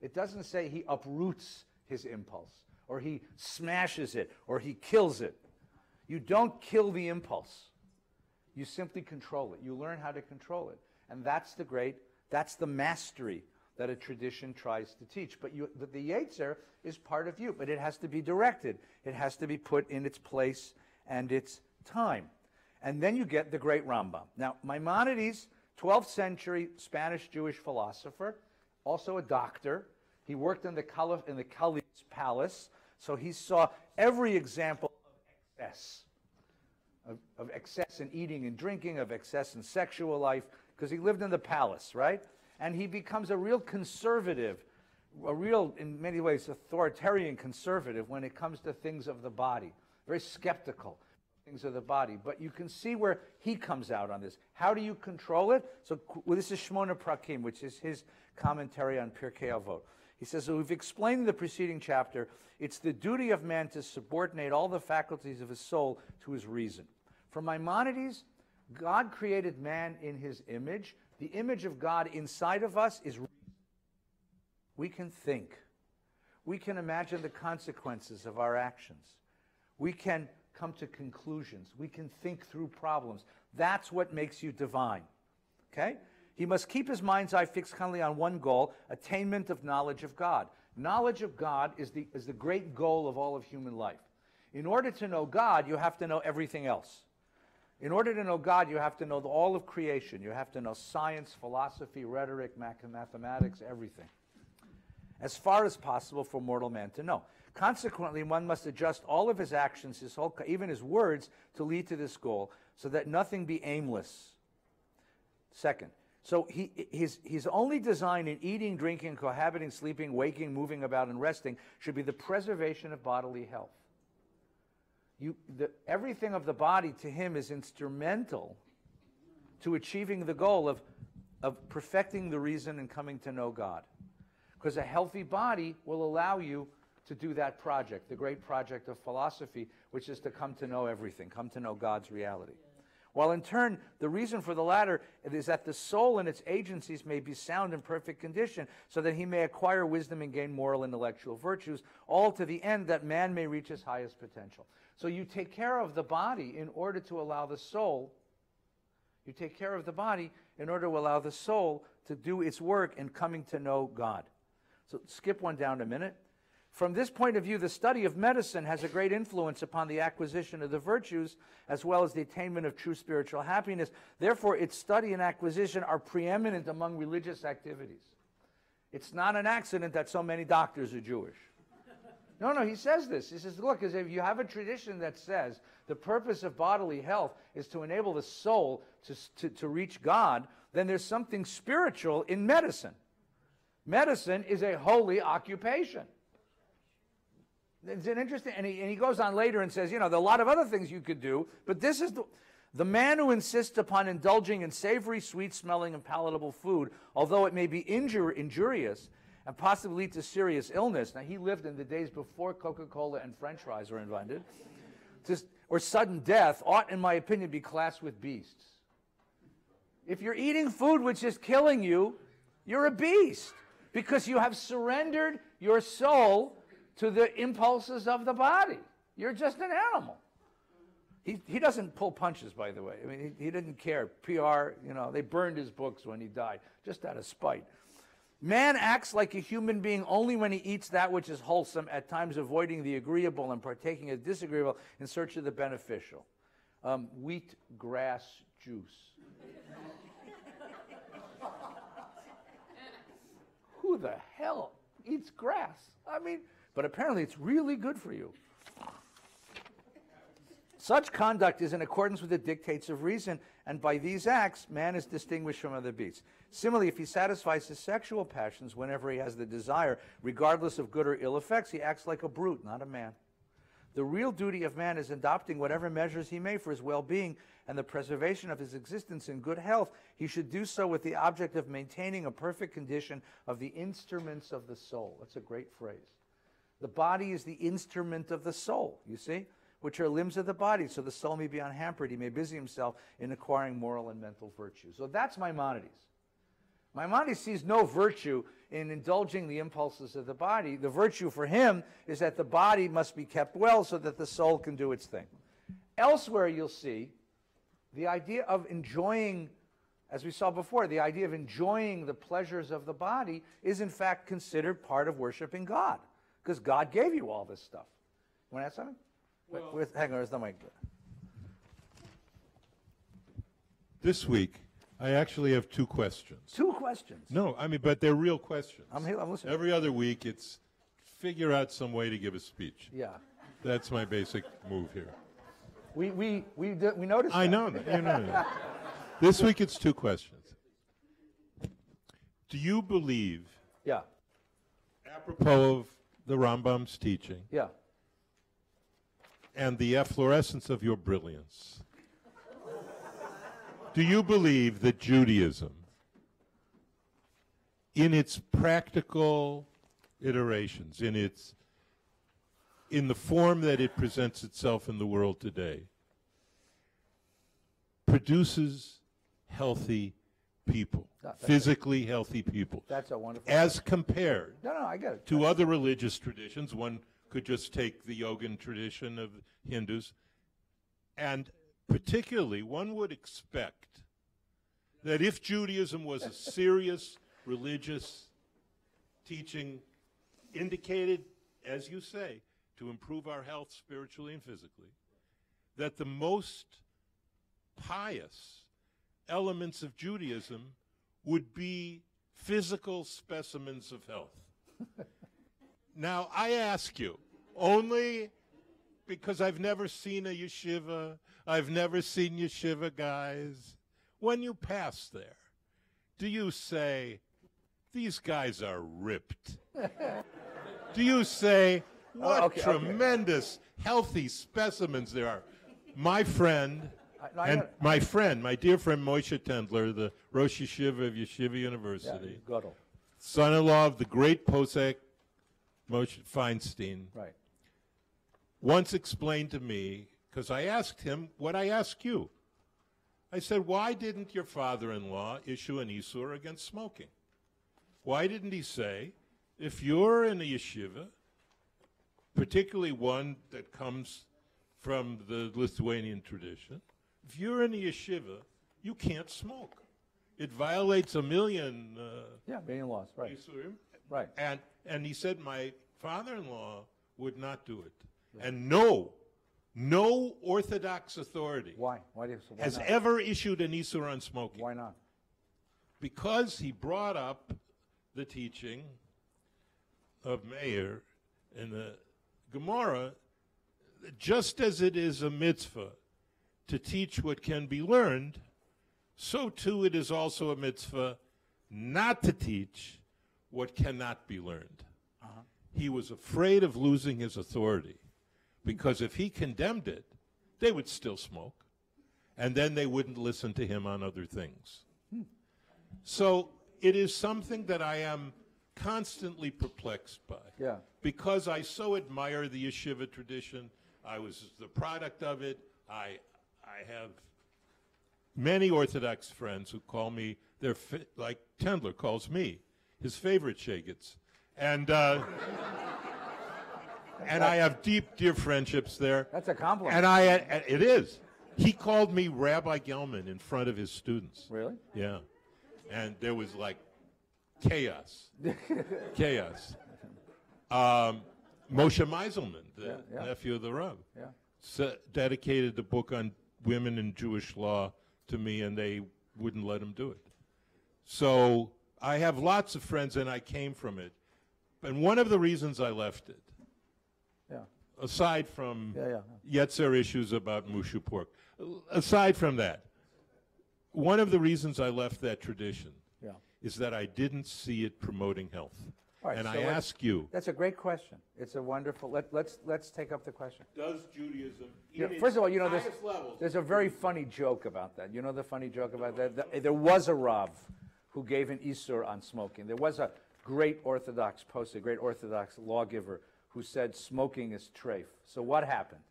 It doesn't say he uproots his impulse, or he smashes it, or he kills it. You don't kill the impulse. You simply control it. You learn how to control it. And that's the mastery that a tradition tries to teach. But the Yetzer is part of you, but it has to be directed. It has to be put in its place and its time. And then you get the great Rambam. Now, Maimonides, 12th century Spanish Jewish philosopher, also a doctor. He worked in the Caliph's palace, so he saw every example of excess. Of excess in eating and drinking, of excess in sexual life, because he lived in the palace, right? And he becomes a real conservative, in many ways, authoritarian conservative when it comes to things of the body. Very skeptical of things of the body. But you can see where he comes out on this. How do you control it? So this is Shmona Prakim, which is his commentary on Pirkei Avot. He says, so we've explained in the preceding chapter, it's the duty of man to subordinate all the faculties of his soul to his reason. For Maimonides, God created man in his image. The image of God inside of us is reason. We can think. We can imagine the consequences of our actions. We can come to conclusions. We can think through problems. That's what makes you divine. Okay? He must keep his mind's eye fixed kindly on one goal, attainment of knowledge of God. Knowledge of God is the great goal of all of human life. In order to know God, you have to know everything else. In order to know God, you have to know all of creation. You have to know science, philosophy, rhetoric, mathematics, everything. As far as possible for mortal man to know. Consequently, one must adjust all of his actions, even his words, to lead to this goal, so that nothing be aimless. Second, so his only design in eating, drinking, cohabiting, sleeping, waking, moving about, and resting should be the preservation of bodily health. Everything of the body to him is instrumental to achieving the goal of perfecting the reason and coming to know God. Because a healthy body will allow you to do that project, the great project of philosophy, which is to come to know everything, come to know God's reality. While in turn, the reason for the latter is that the soul and its agencies may be sound and perfect condition, so that he may acquire wisdom and gain moral and intellectual virtues, all to the end that man may reach his highest potential. So you take care of the body in order to allow the soul, to do its work in coming to know God. So skip one down a minute. From this point of view, the study of medicine has a great influence upon the acquisition of the virtues, as well as the attainment of true spiritual happiness. Therefore, its study and acquisition are preeminent among religious activities. It's not an accident that so many doctors are Jewish. No, he says this. He says, look, if you have a tradition that says the purpose of bodily health is to enable the soul to reach God, then there's something spiritual in medicine. Medicine is a holy occupation. It's an interesting, and he goes on later and says, there are a lot of other things you could do, but this is the man who insists upon indulging in savory, sweet-smelling, and palatable food, although it may be injurious and possibly lead to serious illness. Now, he lived in the days before Coca-Cola and French fries were invented. Or sudden death ought, in my opinion, be classed with beasts. If you're eating food which is killing you, you're a beast, because you have surrendered your soul to the impulses of the body. You're just an animal. He doesn't pull punches, by the way. I mean, he didn't care. PR, they burned his books when he died, just out of spite. Man acts like a human being only when he eats that which is wholesome, at times avoiding the agreeable and partaking of disagreeable in search of the beneficial. Wheat grass juice. Who the hell eats grass? I mean, but apparently it's really good for you. Such conduct is in accordance with the dictates of reason, and by these acts, man is distinguished from other beasts. Similarly, if he satisfies his sexual passions whenever he has the desire, regardless of good or ill effects, he acts like a brute, not a man. The real duty of man is adopting whatever measures he may for his well-being and the preservation of his existence in good health. He should do so with the object of maintaining a perfect condition of the instruments of the soul. That's a great phrase. The body is the instrument of the soul, you see, which are limbs of the body, so the soul may be unhampered. He may busy himself in acquiring moral and mental virtue. So that's Maimonides. Maimonides sees no virtue in indulging the impulses of the body. The virtue for him is that the body must be kept well so that the soul can do its thing. Elsewhere you'll see the idea of enjoying, as we saw before, the idea of enjoying the pleasures of the body is in fact considered part of worshiping God, because God gave you all this stuff. You want to add something?
Well,
Hang on, where's the mic?
This week, I actually have 2 questions.
2 questions.
No, I mean, but they're real questions.
I'm listening.
Every other week, it's figure out some way to give a speech.
Yeah.
That's my basic move here.
We noticed
I
that.
know that. You know that. This week, it's 2 questions. Do you believe,
Yeah.
apropos of the Rambam's teaching,
Yeah.
and the efflorescence of your brilliance, do you believe that Judaism, in its practical iterations, in the form that it presents itself in the world today, produces healthy people, physically healthy people,
That's a wonderful.
as compared
No, I get it.
to other religious traditions? One could just take the Yogan tradition of Hindus, and particularly one would expect that if Judaism was a serious religious teaching indicated, as you say, to improve our health spiritually and physically, that the most pious elements of Judaism would be physical specimens of health. Now, I ask you, only because I've never seen a yeshiva, I've never seen yeshiva guys, when you pass there, do you say, these guys are ripped? Do you say, what tremendous, healthy specimens there are? My friend, my dear friend Moshe Tendler, the Rosh Yeshiva of Yeshiva University, son-in-law of the great posek Moshe Feinstein,
right,
once explained to me, because I asked him what I ask you. I said, why didn't your father-in-law issue an Isur against smoking? Why didn't he say, if you're in a yeshiva, particularly one that comes from the Lithuanian tradition, if you're in a yeshiva, you can't smoke. It violates a million
million laws, right.
Isurim.
Right.
And he said, my father-in-law would not do it. Yeah. And no Orthodox authority has ever issued an Isur on smoking.
Why not?
Because he brought up the teaching of Meir in the Gemara, just as it is a mitzvah to teach what can be learned, so too it is also a mitzvah not to teach what cannot be learned. He was afraid of losing his authority, because if he condemned it, they would still smoke, and then they wouldn't listen to him on other things. So it is something that I am constantly perplexed by.
Yeah.
Because I so admire the yeshiva tradition. I was the product of it. I have many Orthodox friends who call me, like Tendler calls me, his favorite shagets. And and I have deep, dear friendships there.
That's a compliment.
And it is. He called me Rabbi Gelman in front of his students.
Really?
Yeah. And there was like chaos. Chaos. Moshe Meiselman, the
Yeah.
nephew of the Rav,
Yeah.
dedicated the book on women in Jewish law to me, and they wouldn't let him do it. So I have lots of friends, and I came from it. And one of the reasons I left it,
Yeah.
aside from
Yeah.
Yetzer issues about mushu pork, aside from that, one of the reasons I left that tradition
Yeah.
is that I didn't see it promoting health.
All right,
And
so
I ask you,
That's a great question. It's a wonderful. Let's take up the question.
does Judaism,
Yeah, first of all, there's a very funny joke about that. You know the funny joke about that? There was a Rav who gave an Isur on smoking. There was a great Orthodox post, a great Orthodox lawgiver who said smoking is treif. So what happened?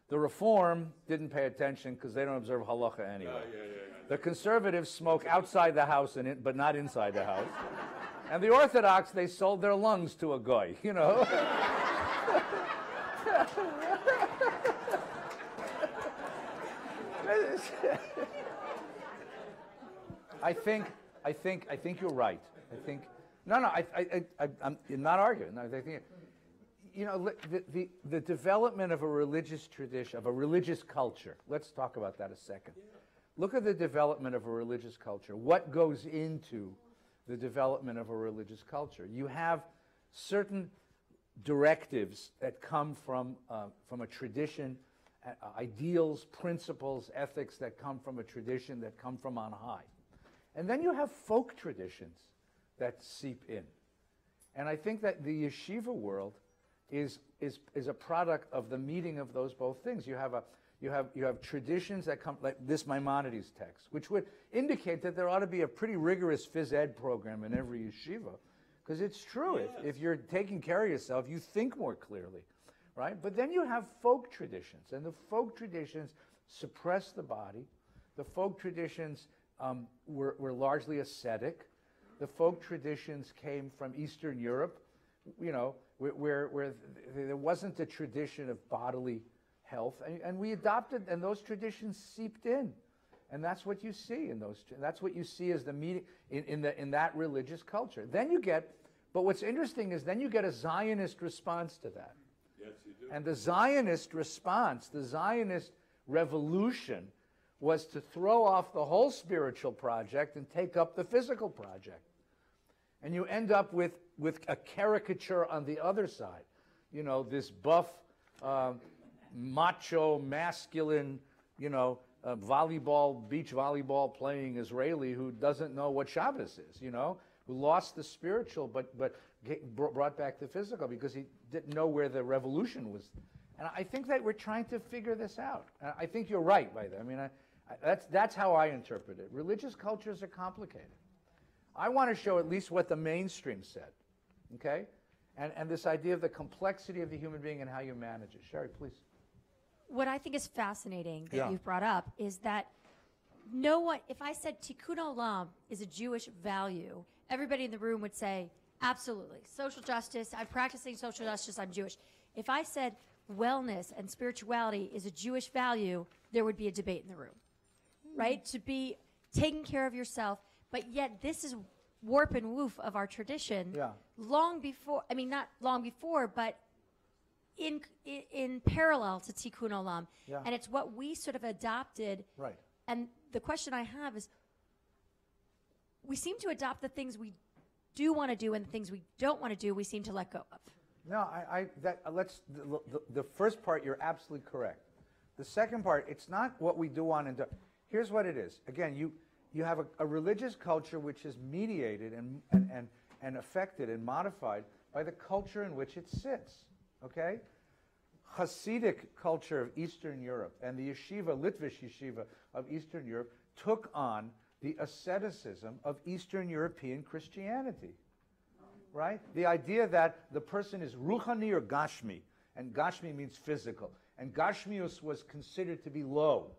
The Reform didn't pay attention because they don't observe halacha anyway. The conservatives smoke outside the house, but not inside the house. And the Orthodox, they sold their lungs to a goy, you know. I think you're right. I'm not arguing. No, I think, the development of a religious tradition, of a religious culture. Let's talk about that a second. Look at the development of a religious culture. What goes into the development of a religious culture? You have certain directives that come from a tradition, ideals, principles, ethics that come from a tradition that come from on high. And then you have folk traditions that seep in. And I think that the yeshiva world is a product of the meeting of those both things. You have traditions that come, like this Maimonides text, which would indicate that there ought to be a pretty rigorous phys ed program in every yeshiva, because it's true. If you're taking care of yourself, you think more clearly, right? But then you have folk traditions, and the folk traditions suppress the body. The folk traditions were largely ascetic. The folk traditions came from Eastern Europe, where there wasn't a tradition of bodily health, and we adopted, and those traditions seeped in, and that's what you see in those. That's what you see as the meeting in that religious culture. Then you get, but what's interesting is then you get a Zionist response to that.
yes, you do.
And the Zionist response, the Zionist revolution, was to throw off the whole spiritual project and take up the physical project. And you end up with a caricature on the other side. This buff, macho, masculine, beach volleyball playing Israeli who doesn't know what Shabbos is, who lost the spiritual but brought back the physical because he didn't know where the revolution was. And I think that we're trying to figure this out. And I think you're right by that. I mean, that's how I interpret it. Religious cultures are complicated. I want to show at least what the mainstream said, okay? And this idea of the complexity of the human being and how you manage it. Sherry, please.
What I think is fascinating that
Yeah.
you've brought up is that no one, if I said tikkun olam is a Jewish value, everybody in the room would say, absolutely. Social justice, I'm practicing social justice, I'm Jewish. If I said wellness and spirituality is a Jewish value, there would be a debate in the room, right? To be taking care of yourself, but yet this is warp and woof of our tradition.
Yeah.
Long before, I mean, not long before, but in parallel to tikkun olam.
Yeah.
And it's what we sort of adopted.
Right.
And the question I have is, we seem to adopt the things we do want to do, and the things we don't want to do, we seem to let go of.
No, the first part, you're absolutely correct. The second part, it's not what we do want and do. Here's what it is. Again, you have a religious culture which is mediated and affected and modified by the culture in which it sits, okay? Hasidic culture of Eastern Europe and the yeshiva, Litvish yeshiva of Eastern Europe took on the asceticism of Eastern European Christianity. Right? The idea that the person is ruchani or gashmi, and gashmi means physical, and gashmius was considered to be low,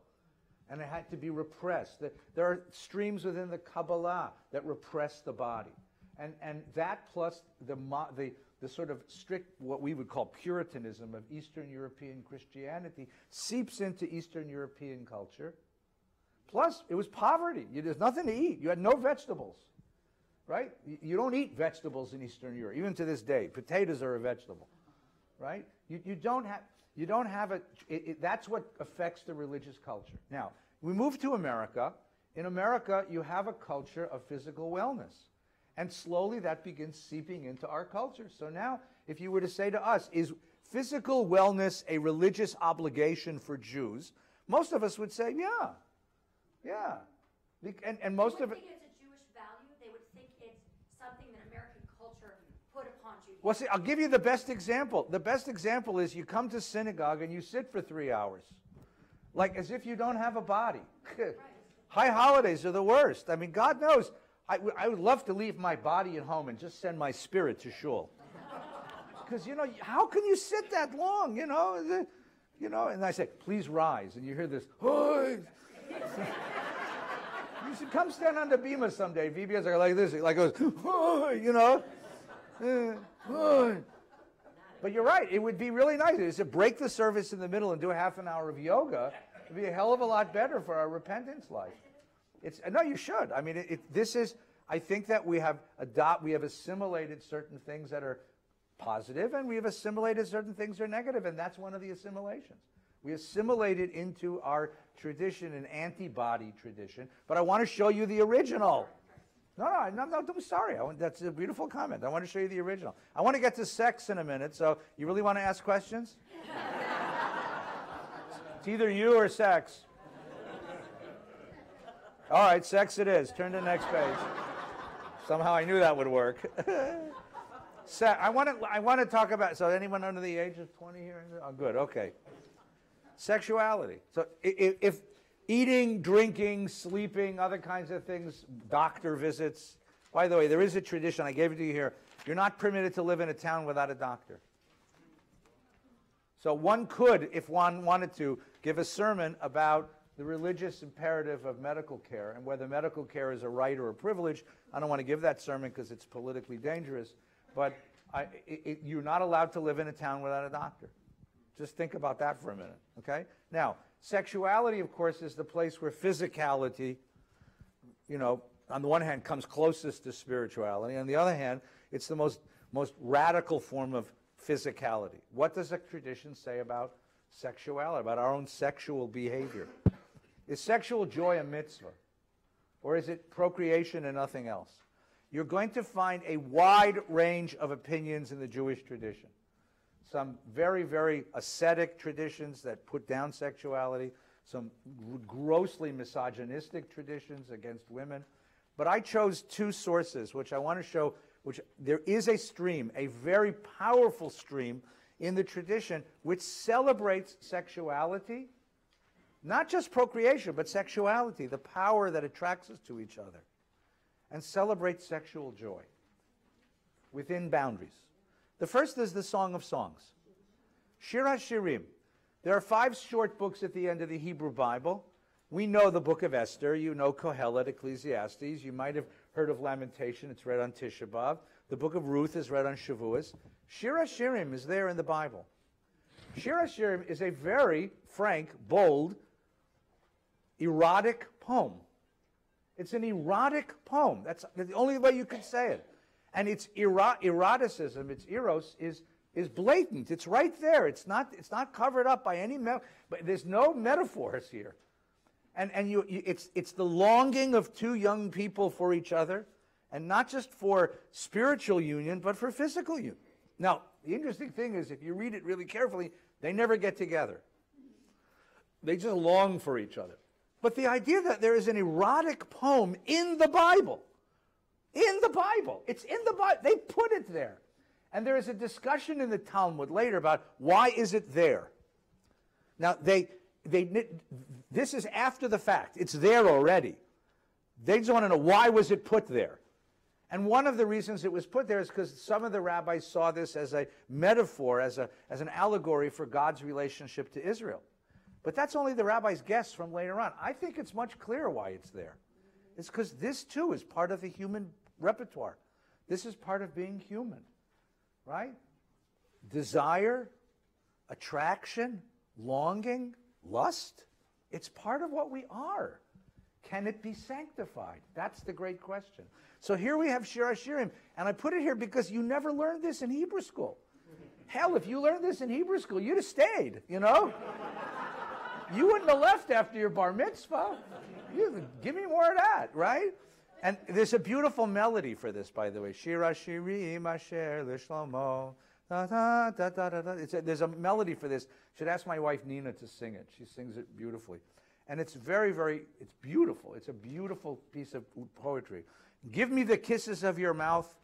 and it had to be repressed. There are streams within the Kabbalah that repress the body, and that plus the sort of strict, what we would call Puritanism of Eastern European Christianity seeps into Eastern European culture. Plus, it was poverty. There's nothing to eat. You had no vegetables. right? You don't eat vegetables in Eastern Europe, even to this day. Potatoes are a vegetable, right? You don't have that's what affects the religious culture. Now, we move to America. In America, you have a culture of physical wellness. And slowly that begins seeping into our culture. So now, if you were to say to us, is physical wellness a religious obligation for Jews? Most of us would say, yeah. And most of it...
They wouldn't think it's a Jewish value. They would think it's something that American culture put upon Judaism.
Well, see, I'll give you the best example. The best example is you come to synagogue and you sit for 3 hours. Like as if you don't have a body. High holidays are the worst. I mean, God knows. I would love to leave my body at home and just send my spirit to shul. Because, how can you sit that long, And I say, please rise. And you hear this, oh. You should come stand on the bima someday. VBS are like this. Like goes, oh, But you're right. It would be really nice. Is to break the service in the middle and do a half an hour of yoga. It'd be a hell of a lot better for our repentance life. No, you should. I mean, I think that we have assimilated certain things that are positive, and we have assimilated certain things that are negative, and that's one of the assimilations. We assimilated into our tradition an antibody tradition, but I want to show you the original. No, I'm sorry. That's a beautiful comment. I want to show you the original. I want to get to sex in a minute, so you really want to ask questions? It's either you or sex. All right, sex it is. Turn to the next page. Somehow I knew that would work. I want to talk about, so anyone under the age of 20 here? Oh, good, okay. Sexuality. So if eating, drinking, sleeping, other kinds of things, doctor visits. By the way, there is a tradition, I gave it to you here. You're not permitted to live in a town without a doctor. So one could, if one wanted to, give a sermon about the religious imperative of medical care and whether medical care is a right or a privilege. I don't want to give that sermon because it's politically dangerous, but you're not allowed to live in a town without a doctor. Just think about that for a minute, okay? Now, sexuality, of course, is the place where physicality, on the one hand, comes closest to spirituality. On the other hand, it's the most radical form of physicality. What does the tradition say about sexuality, about our own sexual behavior? Is sexual joy a mitzvah? Or is it procreation and nothing else? You're going to find a wide range of opinions in the Jewish tradition. Some very, very ascetic traditions that put down sexuality, some grossly misogynistic traditions against women. But I chose two sources, which I want to show, which there is a stream, a very powerful stream in the tradition, which celebrates sexuality, not just procreation, but sexuality, the power that attracts us to each other, and celebrates sexual joy within boundaries. The first is the Song of Songs. Shir HaShirim. There are 5 short books at the end of the Hebrew Bible. We know the book of Esther. You know Kohelet, Ecclesiastes. You might have heard of Lamentation. It's read on Tisha B'Av. The book of Ruth is read on Shavuos. Shir HaShirim is there in the Bible. Shir HaShirim is a very frank, bold, erotic poem. It's an erotic poem. That's the only way you can say it. And its eroticism, its eros, is blatant. It's right there. It's not covered up by any but there's no metaphors here. And it's the longing of two young people for each other, and not just for spiritual union, but for physical union. Now, the interesting thing is, if you read it really carefully, they never get together. They just long for each other. But the idea that there is an erotic poem in the Bible, it's in the Bible, they put it there. And there is a discussion in the Talmud later about why is it there. Now, this is after the fact. It's there already. They just want to know, why was it put there? And one of the reasons it was put there is because some of the rabbis saw this as a metaphor, as an allegory for God's relationship to Israel. But that's only the rabbis' guess from later on. I think it's much clearer why it's there. It's because this, too, is part of the human repertoire. This is part of being human, right? Desire, attraction, longing, lust. It's part of what we are. Can it be sanctified? That's the great question. So here we have Shir HaShirim, and I put it here because you never learned this in Hebrew school. Hell, if you learned this in Hebrew school, you'd have stayed, you know? You wouldn't have left after your bar mitzvah. Give me more of that, right? And there's a beautiful melody for this, by the way. Shir HaShirim Asher L'Shlomo. Da, da, da, da, da, da. There's a melody for this. Should ask my wife Nina to sing it. She sings it beautifully. And it's it's beautiful. It's a beautiful piece of poetry. Give me the kisses of your mouth,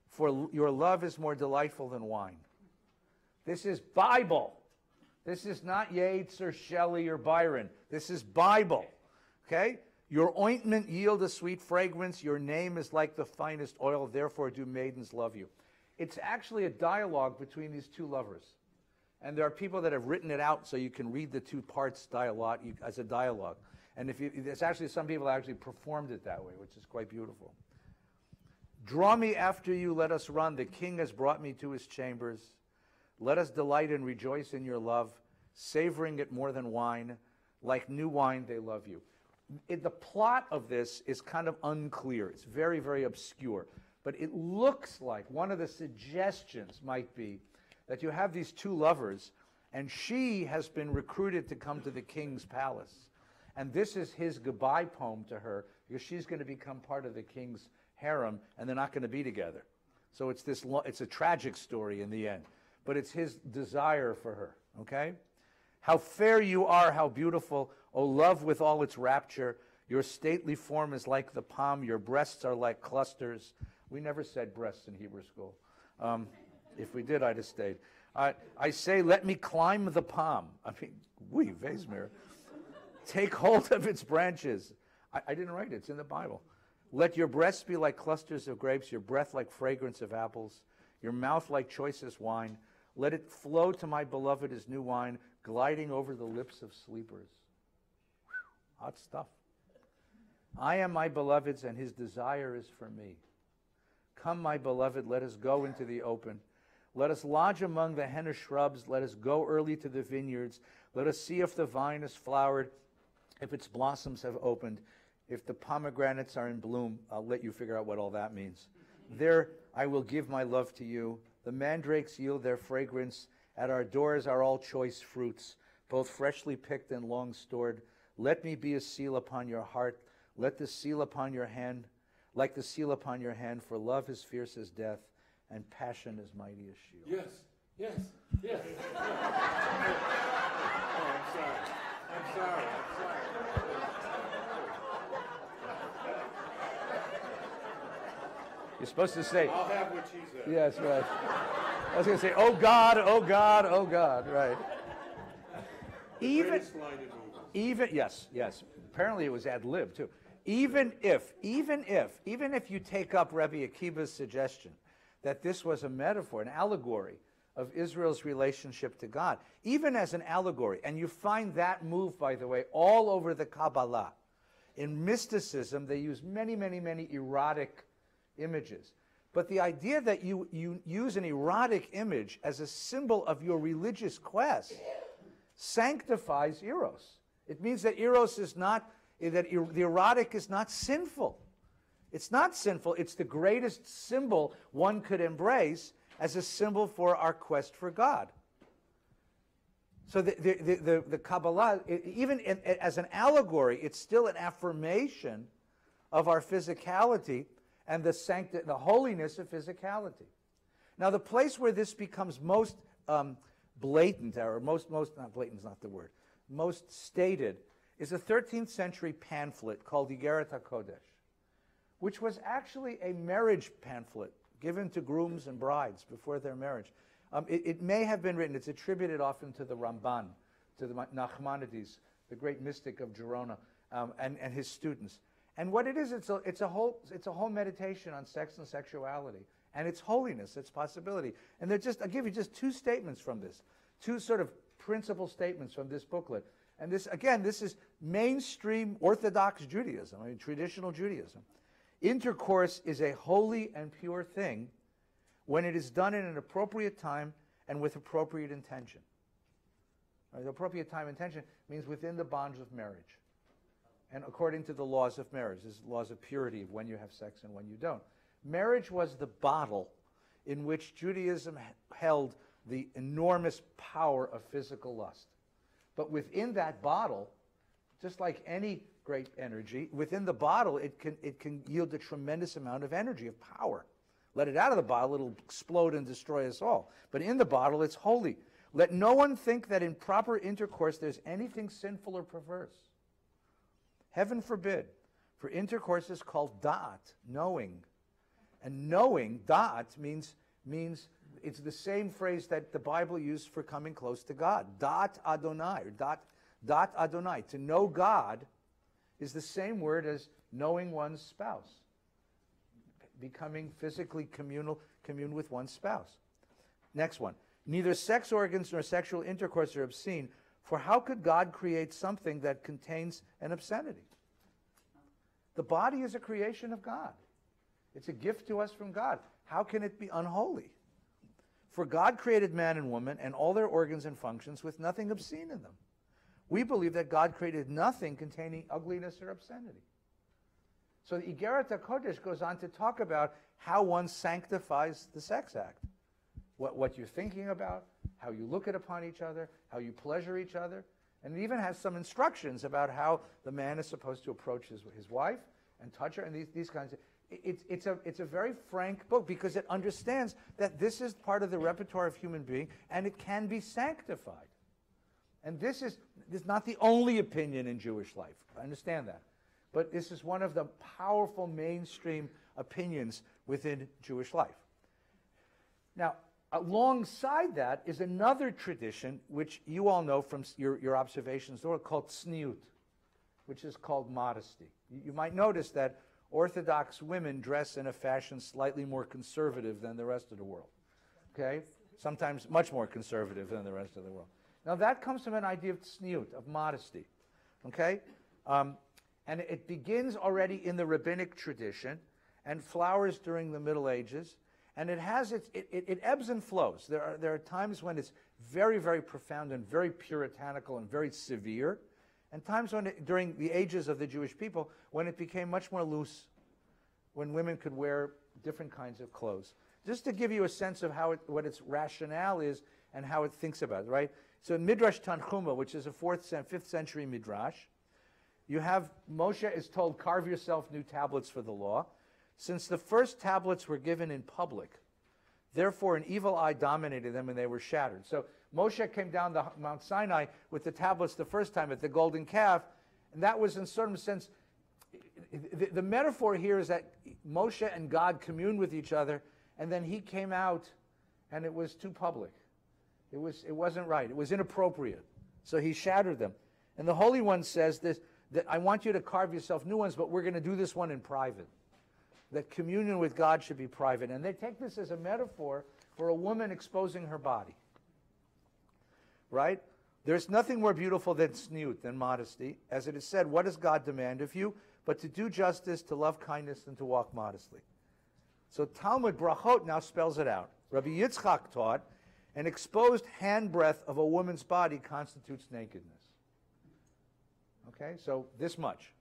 for your love is more delightful than wine. This is Bible. This is not Yeats or Shelley or Byron. This is Bible. Okay? Your ointment yield a sweet fragrance. Your name is like the finest oil. Therefore do maidens love you. It's actually a dialogue between these two lovers. And there are people that have written it out so you can read the two parts as a dialogue. And there's actually some people that actually performed it that way, which is quite beautiful. Draw me after you, let us run. The king has brought me to his chambers. Let us delight and rejoice in your love, savoring it more than wine. Like new wine, they love you. The plot of this is kind of unclear. It's very, very obscure. But it looks like one of the suggestions might be that you have these two lovers, and she has been recruited to come to the king's palace. And this is his goodbye poem to her, because she's going to become part of the king's harem, and they're not going to be together. So it's a tragic story in the end. But it's his desire for her, okay? How fair you are, how beautiful, O love with all its rapture. Your stately form is like the palm, your breasts are like clusters. We never said breasts in Hebrew school. If we did, I'd have stayed. I say, let me climb the palm. I mean, Vesmir. Take hold of its branches. I didn't write it. It's in the Bible. Let your breasts be like clusters of grapes, your breath like fragrance of apples, your mouth like choicest wine. Let it flow to my beloved as new wine, gliding over the lips of sleepers. Whew, hot stuff. I am my beloved's, and his desire is for me. Come, my beloved, let us go into the open. Let us lodge among the henna shrubs. Let us go early to the vineyards. Let us see if the vine is flowered, if its blossoms have opened, if the pomegranates are in bloom. I'll let you figure out what all that means. There I will give my love to you. The mandrakes yield their fragrance. At our doors are all choice fruits, both freshly picked and long stored. Let me be a seal upon your heart. Let the seal upon your hand, like the seal upon your hand, for love is fierce as death, and passion is mighty as shield.
Yes. Oh, I'm sorry.
You're supposed to say,
I'll have what she said.
yes, right. I was going to say, oh God, oh God, oh God, right.
Greatest line in movies.
Yes. Apparently it was ad-lib too. Even if you take up Rabbi Akiva's suggestion that this was a metaphor, an allegory of Israel's relationship to God, even as an allegory, and you find that move, by the way, all over the Kabbalah. In mysticism, they use many, many, many erotic images. But the idea that you use an erotic image as a symbol of your religious quest sanctifies Eros. It means that Eros is not, the erotic is not sinful. It's not sinful. It's the greatest symbol one could embrace as a symbol for our quest for God. So the Kabbalah, even as an allegory, it's still an affirmation of our physicality and the holiness of physicality. Now, the place where this becomes most blatant, or not blatant is not the word, most stated, is a 13th century pamphlet called Igeret HaKodesh, which was actually a marriage pamphlet given to grooms and brides before their marriage. It may have been written, it's attributed often to the Ramban, to the Nachmanides, the great mystic of Gerona, and his students. And what it is, it's a whole meditation on sex and sexuality, and its holiness, its possibility. And I'll give you just two statements from this, two sort of principal statements from this booklet. And this is mainstream Orthodox Judaism, traditional Judaism. Intercourse is a holy and pure thing when it is done in an appropriate time and with appropriate intention. The appropriate time and intention means within the bonds of marriage. and according to the laws of marriage. There's laws of purity of when you have sex and when you don't. Marriage was the bottle in which Judaism held the enormous power of physical lust. But within that bottle, just like any great energy, within the bottle it can yield a tremendous amount of energy, of power. Let it out of the bottle, it'll explode and destroy us all. But in the bottle, it's holy. Let no one think that in proper intercourse there's anything sinful or perverse. Heaven forbid. For intercourse is called da'at, knowing. And knowing, da'at, means it's the same phrase that the Bible used for coming close to God. Da'at Adonai, or da'at Adonai. To know God is the same word as knowing one's spouse. Becoming physically commune with one's spouse. Next one. Neither sex organs nor sexual intercourse are obscene, for how could God create something that contains an obscenity? The body is a creation of God. It's a gift to us from God. How can it be unholy? For God created man and woman and all their organs and functions with nothing obscene in them. We believe that God created nothing containing ugliness or obscenity. So the Igeret HaKodesh goes on to talk about how one sanctifies the sex act. What you're thinking about, how you look upon each other, how you pleasure each other. And it even has some instructions about how the man is supposed to approach his wife and touch her and these kinds of... It's a very frank book because it understands that this is part of the repertoire of human being and it can be sanctified. And this is not the only opinion in Jewish life. I understand that. But this is one of the powerful mainstream opinions within Jewish life. Now, alongside that is another tradition, which you all know from your observations, called tzniut, which is called modesty. You might notice that Orthodox women dress in a fashion slightly more conservative than the rest of the world. Okay? Sometimes much more conservative than the rest of the world. Now, that comes from an idea of tzniut, of modesty. Okay? And it begins already in the rabbinic tradition and flowers during the Middle Ages. And it has it ebbs and flows. There are times when it's very, very profound and very puritanical and very severe, and times when during the ages of the Jewish people when it became much more loose, when women could wear different kinds of clothes. Just to give you a sense of what its rationale is and how it thinks about it, right? So in Midrash Tanchuma, which is a 5th century Midrash, you have Moshe is told, carve yourself new tablets for the law. Since the first tablets were given in public, therefore an evil eye dominated them and they were shattered. So Moshe came down the Mount Sinai with the tablets the first time at the golden calf, and that was in certain sense, the metaphor here is that Moshe and God communed with each other, and then he came out and it was too public. It wasn't right. It was inappropriate. So he shattered them. And the Holy One says this, that I want you to carve yourself new ones, but we're going to do this one in private. That communion with God should be private. And they take this as a metaphor for a woman exposing her body. Right? There's nothing more beautiful than tzniut, than modesty. As it is said, what does God demand of you? But to do justice, to love kindness, and to walk modestly. So Talmud Brachot now spells it out. Rabbi Yitzchak taught, an exposed handbreadth of a woman's body constitutes nakedness. Okay? So this much.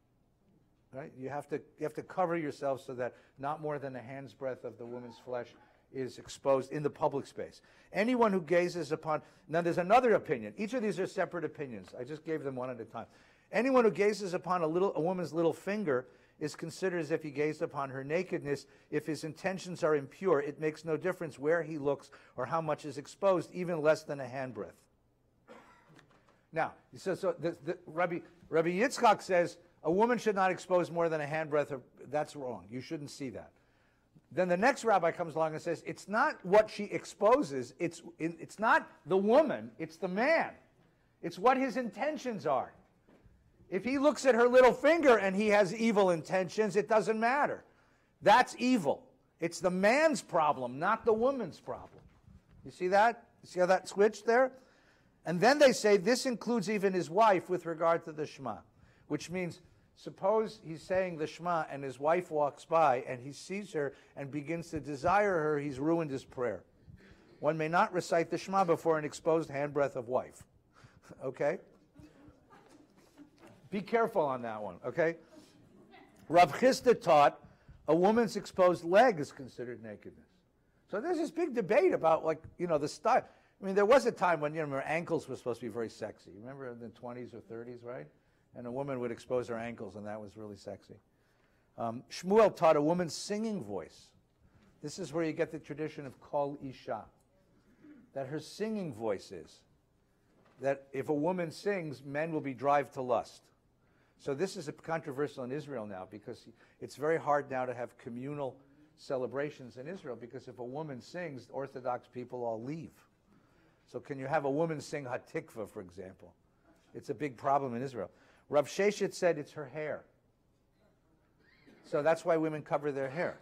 Right? You have to cover yourself so that not more than a hand's breadth of the woman's flesh is exposed in the public space. Anyone who gazes upon... Now there's another opinion. Each of these are separate opinions. I just gave them one at a time. Anyone who gazes upon a woman's little finger is considered as if he gazed upon her nakedness. If his intentions are impure, it makes no difference where he looks or how much is exposed, even less than a handbreadth. Now, so Rabbi Yitzchak says, a woman should not expose more than a handbreadth. That's wrong. You shouldn't see that. Then the next rabbi comes along and says, it's not what she exposes. It's not the woman. It's the man. It's what his intentions are. If he looks at her little finger and he has evil intentions, it doesn't matter. That's evil. It's the man's problem, not the woman's problem. You see that? You see how that switched there? And then they say this includes even his wife with regard to the Shema, which means suppose he's saying the Shema and his wife walks by and he sees her and begins to desire her, he's ruined his prayer. One may not recite the Shema before an exposed handbreadth of wife. Okay? Be careful on that one, okay? Rav Chisda taught a woman's exposed leg is considered nakedness. So there's this big debate about, like, the style. I mean, there was a time when, her ankles were supposed to be very sexy. Remember in the 20s or 30s, right? And a woman would expose her ankles, and that was really sexy. Shmuel taught a woman's singing voice. This is where you get the tradition of kol isha, that her singing voice is. That if a woman sings, men will be driven to lust. So this is controversial in Israel now, because it's very hard now to have communal celebrations in Israel, because if a woman sings, Orthodox people all leave. So can you have a woman sing Hatikva, for example? It's a big problem in Israel. Rav Sheshet said it's her hair. So that's why women cover their hair,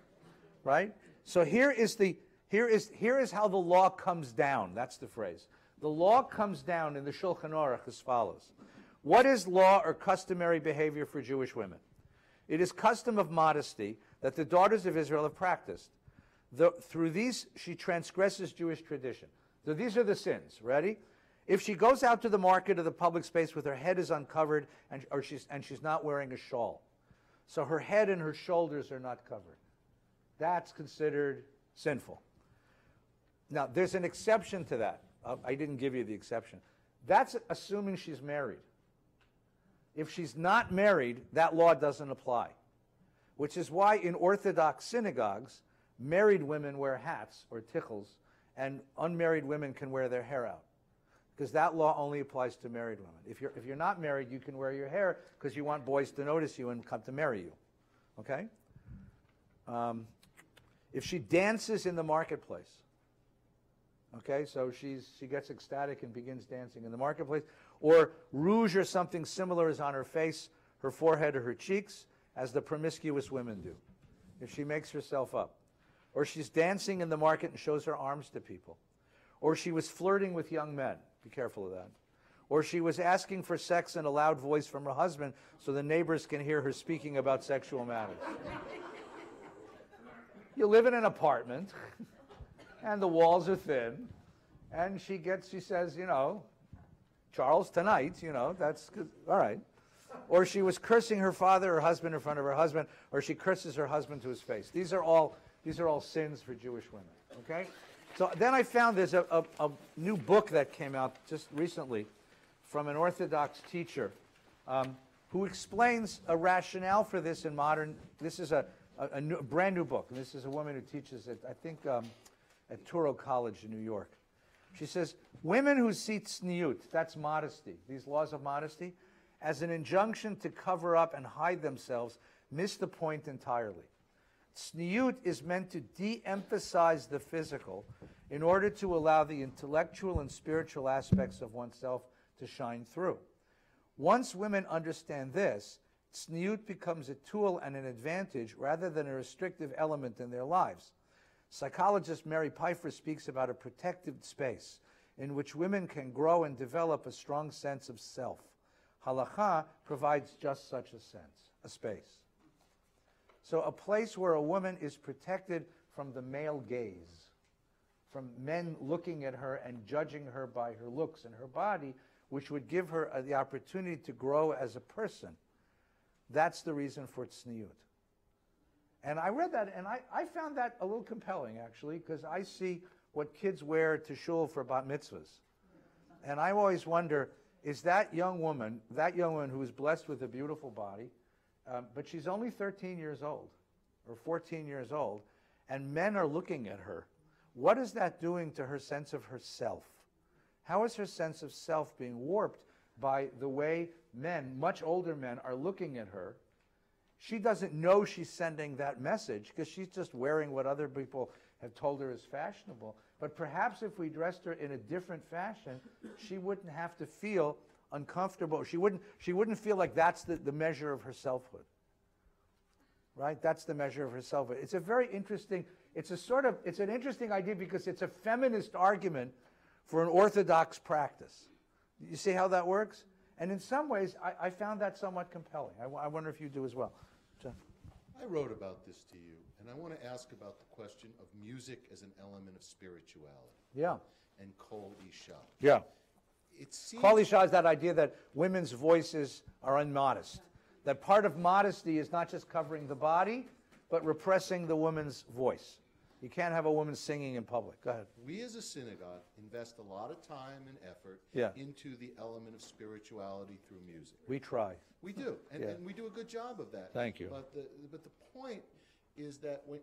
right? So here is how the law comes down. That's the phrase. The law comes down in the Shulchan Aruch as follows. What is law or customary behavior for Jewish women? It is custom of modesty that the daughters of Israel have practiced. Through these, she transgresses Jewish tradition. So these are the sins. Ready? If she goes out to the market or the public space with her head is uncovered and she's not wearing a shawl. So her head and her shoulders are not covered. That's considered sinful. Now, there's an exception to that. I didn't give you the exception. That's assuming she's married. If she's not married, that law doesn't apply, which is why in Orthodox synagogues, married women wear hats or tichels, and unmarried women can wear their hair out, because that law only applies to married women. If you're not married, you can wear your hair because you want boys to notice you and come to marry you, okay? If she dances in the marketplace, okay, so she gets ecstatic and begins dancing in the marketplace, or rouge or something similar is on her face, her forehead, or her cheeks, as the promiscuous women do, if she makes herself up. Or she's dancing in the market and shows her arms to people. Or she was flirting with young men. Be careful of that. Or she was asking for sex in a loud voice from her husband so the neighbors can hear her speaking about sexual matters. You live in an apartment, and the walls are thin, and she says, Charles, tonight, that's good. All right. Or she was cursing her father or husband in front of her husband, or she curses her husband to his face. These are all sins for Jewish women, okay? So then I found there's a new book that came out just recently from an Orthodox teacher who explains a rationale for this in modern. This is a brand new book. And this is a woman who teaches at, I think, at Torah College in New York. She says, women who see tzniut, that's modesty, these laws of modesty, as an injunction to cover up and hide themselves, miss the point entirely. Tzniut is meant to de-emphasize the physical in order to allow the intellectual and spiritual aspects of oneself to shine through. Once women understand this, tzniut becomes a tool and an advantage rather than a restrictive element in their lives. Psychologist Mary Pfeiffer speaks about a protected space in which women can grow and develop a strong sense of self. Halakha provides just such a space. So a place where a woman is protected from the male gaze, from men looking at her and judging her by her looks and her body, which would give her the opportunity to grow as a person. That's the reason for tzniut. And I read that, and I found that a little compelling, actually, because I see what kids wear to shul for bat mitzvahs. And I always wonder, is that young woman who is blessed with a beautiful body, but she's only 13 years old, or 14 years old, and men are looking at her, what is that doing to her sense of herself? How is her sense of self being warped by the way men, much older men, are looking at her? She doesn't know she's sending that message because she's just wearing what other people have told her is fashionable. But perhaps if we dressed her in a different fashion, she wouldn't have to feel uncomfortable. She wouldn't feel like that's the measure of her selfhood. Right? That's the measure of her selfhood. It's a very interesting, it's an interesting idea because it's a feminist argument for an orthodox practice. You see how that works? And in some ways, I found that somewhat compelling. I wonder if you do as well. Jeff?
I wrote about this to you, and I want to ask about the question of music as an element of spirituality.
Yeah.
And kol isha.
Yeah.
it seems...
Chol Isha is that idea that women's voices are unmodest. That part of modesty is not just covering the body, but repressing the woman's voice. You can't have a woman singing in public. Go ahead.
We as a synagogue invest a lot of time and effort into the element of spirituality through music.
We try.
We do, and we do a good job of that.
Thank you.
But the point is that when,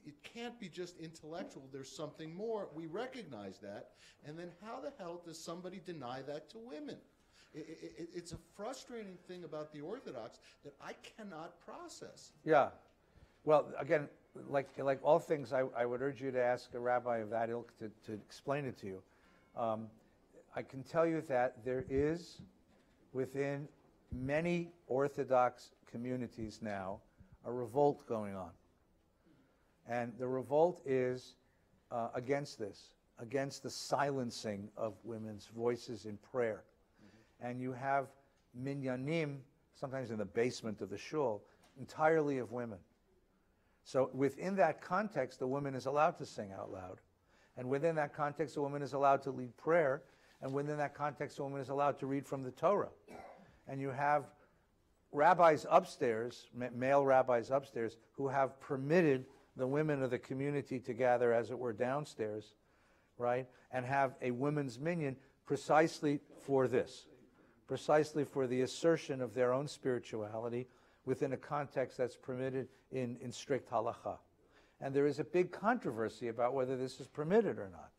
it can't be just intellectual. There's something more. We recognize that, and then how the hell does somebody deny that to women? It's a frustrating thing about the Orthodox that I cannot process.
Yeah. Well, again, like all things, I would urge you to ask a rabbi of that ilk to explain it to you. I can tell you that there is, within many Orthodox communities now, a revolt going on. And the revolt is against this, against the silencing of women's voices in prayer. And you have minyanim, sometimes in the basement of the shul, entirely of women. So within that context, the woman is allowed to sing out loud. And within that context, a woman is allowed to lead prayer. And within that context, a woman is allowed to read from the Torah. And you have rabbis upstairs, male rabbis upstairs, who have permitted the women of the community to gather, as it were, downstairs, right? And have a women's minyan precisely for this. Precisely for the assertion of their own spirituality within a context that's permitted in strict halakha. And there is a big controversy about whether this is permitted or not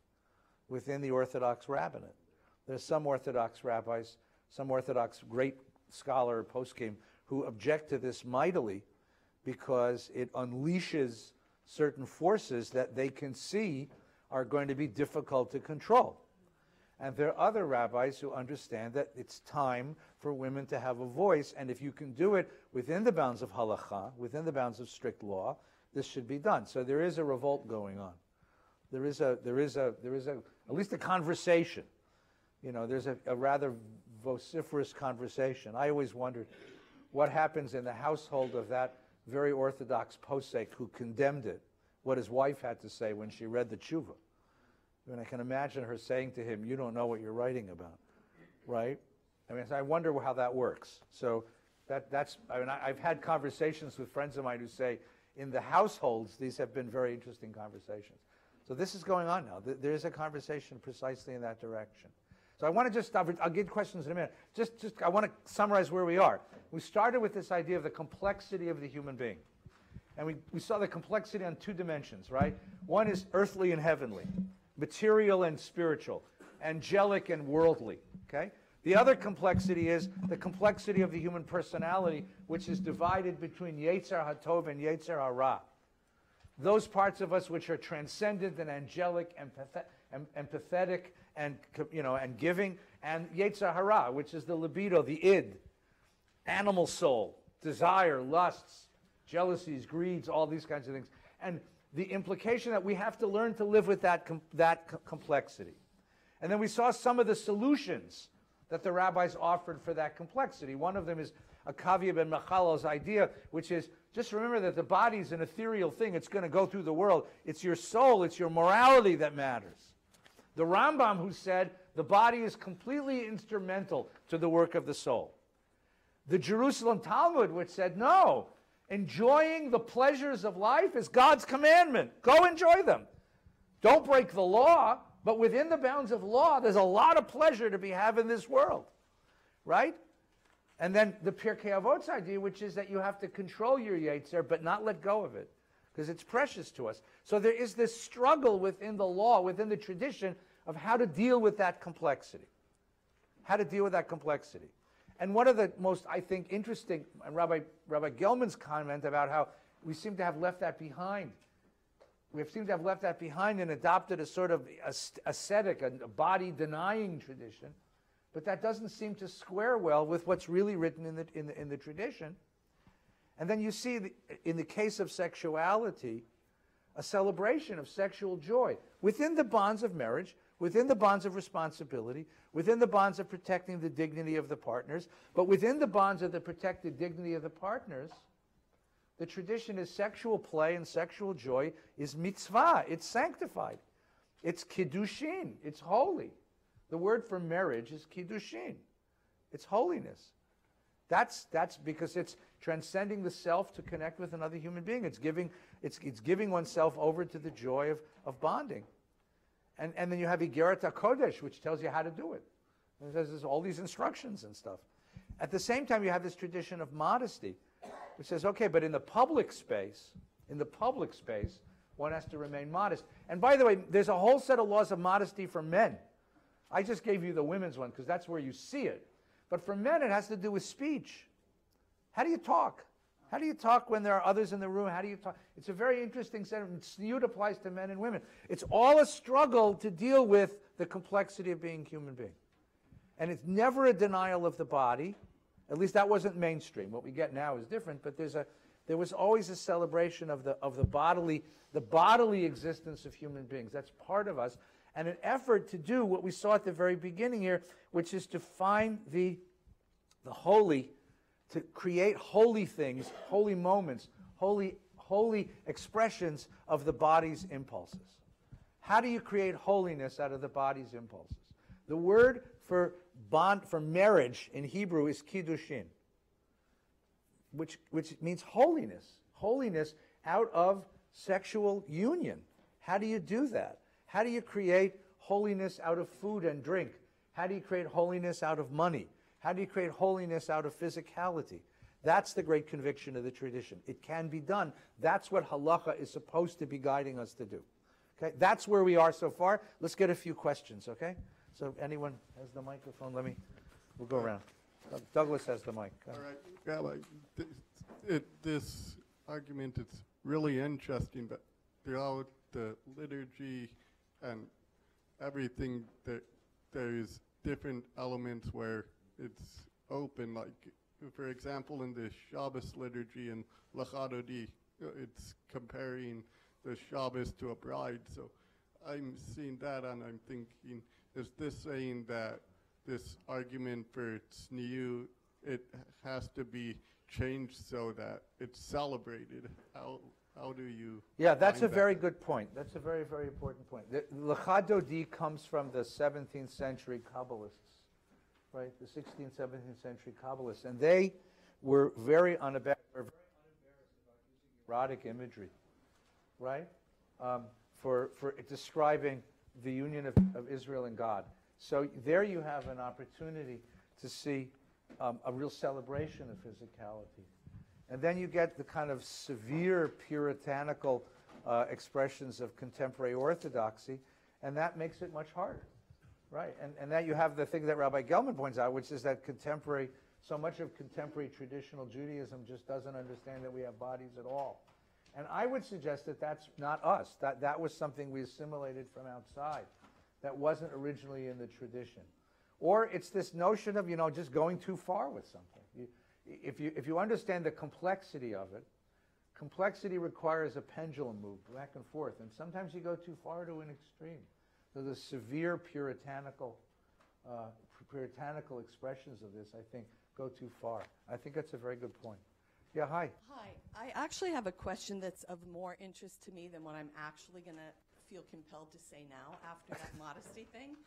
within the Orthodox rabbinate. There's some Orthodox rabbis, some Orthodox great scholar poskim who object to this mightily because it unleashes certain forces that they can see are going to be difficult to control. And there are other rabbis who understand that it's time for women to have a voice, and if you can do it within the bounds of halakha, within the bounds of strict law, this should be done. So there is a revolt going on. There is at least a conversation. You know, there's a rather vociferous conversation. I always wondered what happens in the household of that very Orthodox posek who condemned it, what his wife had to say when she read the tshuva. I mean, I can imagine her saying to him, "You don't know what you're writing about," right? I mean, so I wonder how that works. So that's. I mean, I've had conversations with friends of mine who say, in the households, these have been very interesting conversations. So this is going on now. There is a conversation precisely in that direction. So I want to just stop. I'll get questions in a minute. Just I want to summarize where we are. We started with this idea of the complexity of the human being. And we saw the complexity on two dimensions, right? One is earthly and heavenly, material and spiritual, angelic and worldly, okay? The other complexity is the complexity of the human personality, which is divided between Yetzer HaTov and Yetzer HaRa. Those parts of us which are transcendent and angelic and empathetic and, you know, and giving, and Yetzer HaRa, which is the libido, the id, animal soul, desire, lusts, jealousies, greeds, all these kinds of things. And the implication that we have to learn to live with that complexity. And then we saw some of the solutions that the rabbis offered for that complexity. One of them is Akavia ben Machalal's idea, which is, just remember that the body is an ethereal thing. It's going to go through the world. It's your soul, it's your morality that matters. The Rambam, who said the body is completely instrumental to the work of the soul. The Jerusalem Talmud, which said, no, enjoying the pleasures of life is God's commandment. Go enjoy them. Don't break the law, but within the bounds of law, there's a lot of pleasure to be had in this world, right? And then the Pirkei Avot's idea, which is that you have to control your Yetzer, but not let go of it, because it's precious to us. So there is this struggle within the law, within the tradition, of how to deal with that complexity. How to deal with that complexity. And one of the most, I think, interesting, Rabbi Gelman's comment about how we seem to have left that behind. We seem to have left that behind and adopted a sort of ascetic, a body-denying tradition. But that doesn't seem to square well with what's really written in the tradition. And then you see, in the case of sexuality, a celebration of sexual joy within the bonds of marriage, within the bonds of responsibility, within the bonds of protecting the dignity of the partners, but within the bonds of the protected dignity of the partners, the tradition is sexual play and sexual joy is mitzvah. It's sanctified. It's kiddushin. It's holy. The word for marriage is kiddushin. It's holiness. That's because it's transcending the self to connect with another human being. It's giving oneself over to the joy of bonding. And then you have Igeret HaKodesh, which tells you how to do it. And there's all these instructions and stuff. At the same time, you have this tradition of modesty, which says, okay, but in the public space, one has to remain modest. And by the way, there's a whole set of laws of modesty for men. I just gave you the women's one because that's where you see it. But for men, it has to do with speech. How do you talk? How do you talk when there are others in the room? How do you talk? It's a very interesting set of, Tzniut applies to men and women. It's all a struggle to deal with the complexity of being a human being. And it's never a denial of the body. At least that wasn't mainstream. What we get now is different, but there was always a celebration of the bodily existence of human beings. That's part of us. And an effort to do what we saw at the very beginning here, which is to find the holy, to create holy things, holy moments, holy expressions of the body's impulses. How do you create holiness out of the body's impulses? The word for marriage in Hebrew is kiddushin, which means holiness. Holiness out of sexual union. How do you do that? How do you create holiness out of food and drink? How do you create holiness out of money? How do you create holiness out of physicality? That's the great conviction of the tradition. It can be done. That's what halacha is supposed to be guiding us to do. Okay, that's where we are so far. Let's get a few questions, okay? So anyone has the microphone? We'll go around. Douglas has the mic.
All right, Rabbi, this argument is really interesting, but throughout the liturgy and everything, there's different elements where it's open. Like, for example, in the Shabbos liturgy in Lachadodi, it's comparing the Shabbos to a bride. So I'm seeing that and I'm thinking, is this saying that this argument for tzniut, it has to be changed so that it's celebrated? How do you?
Yeah, that's a very good point. That's a very, very important point. The Lachadodi comes from the 17th century Kabbalists, right? The 16th, 17th century Kabbalists. And they were very unembarrassed about using erotic imagery, right? For describing the union of Israel and God. So there you have an opportunity to see a real celebration of physicality. And then you get the kind of severe puritanical expressions of contemporary orthodoxy, and that makes it much harder, right? And then you have the thing that Rabbi Gelman points out, which is that so much of contemporary traditional Judaism just doesn't understand that we have bodies at all. And I would suggest that that's not us. That was something we assimilated from outside. That wasn't originally in the tradition. Or it's this notion of, just going too far with something. If you understand the complexity of it, complexity requires a pendulum move back and forth. And sometimes you go too far to an extreme. So the severe puritanical expressions of this, I think, go too far. I think that's a very good point. Yeah, hi.
Hi. I actually have a question that's of more interest to me than what I'm actually going to feel compelled to say now after that modesty thing.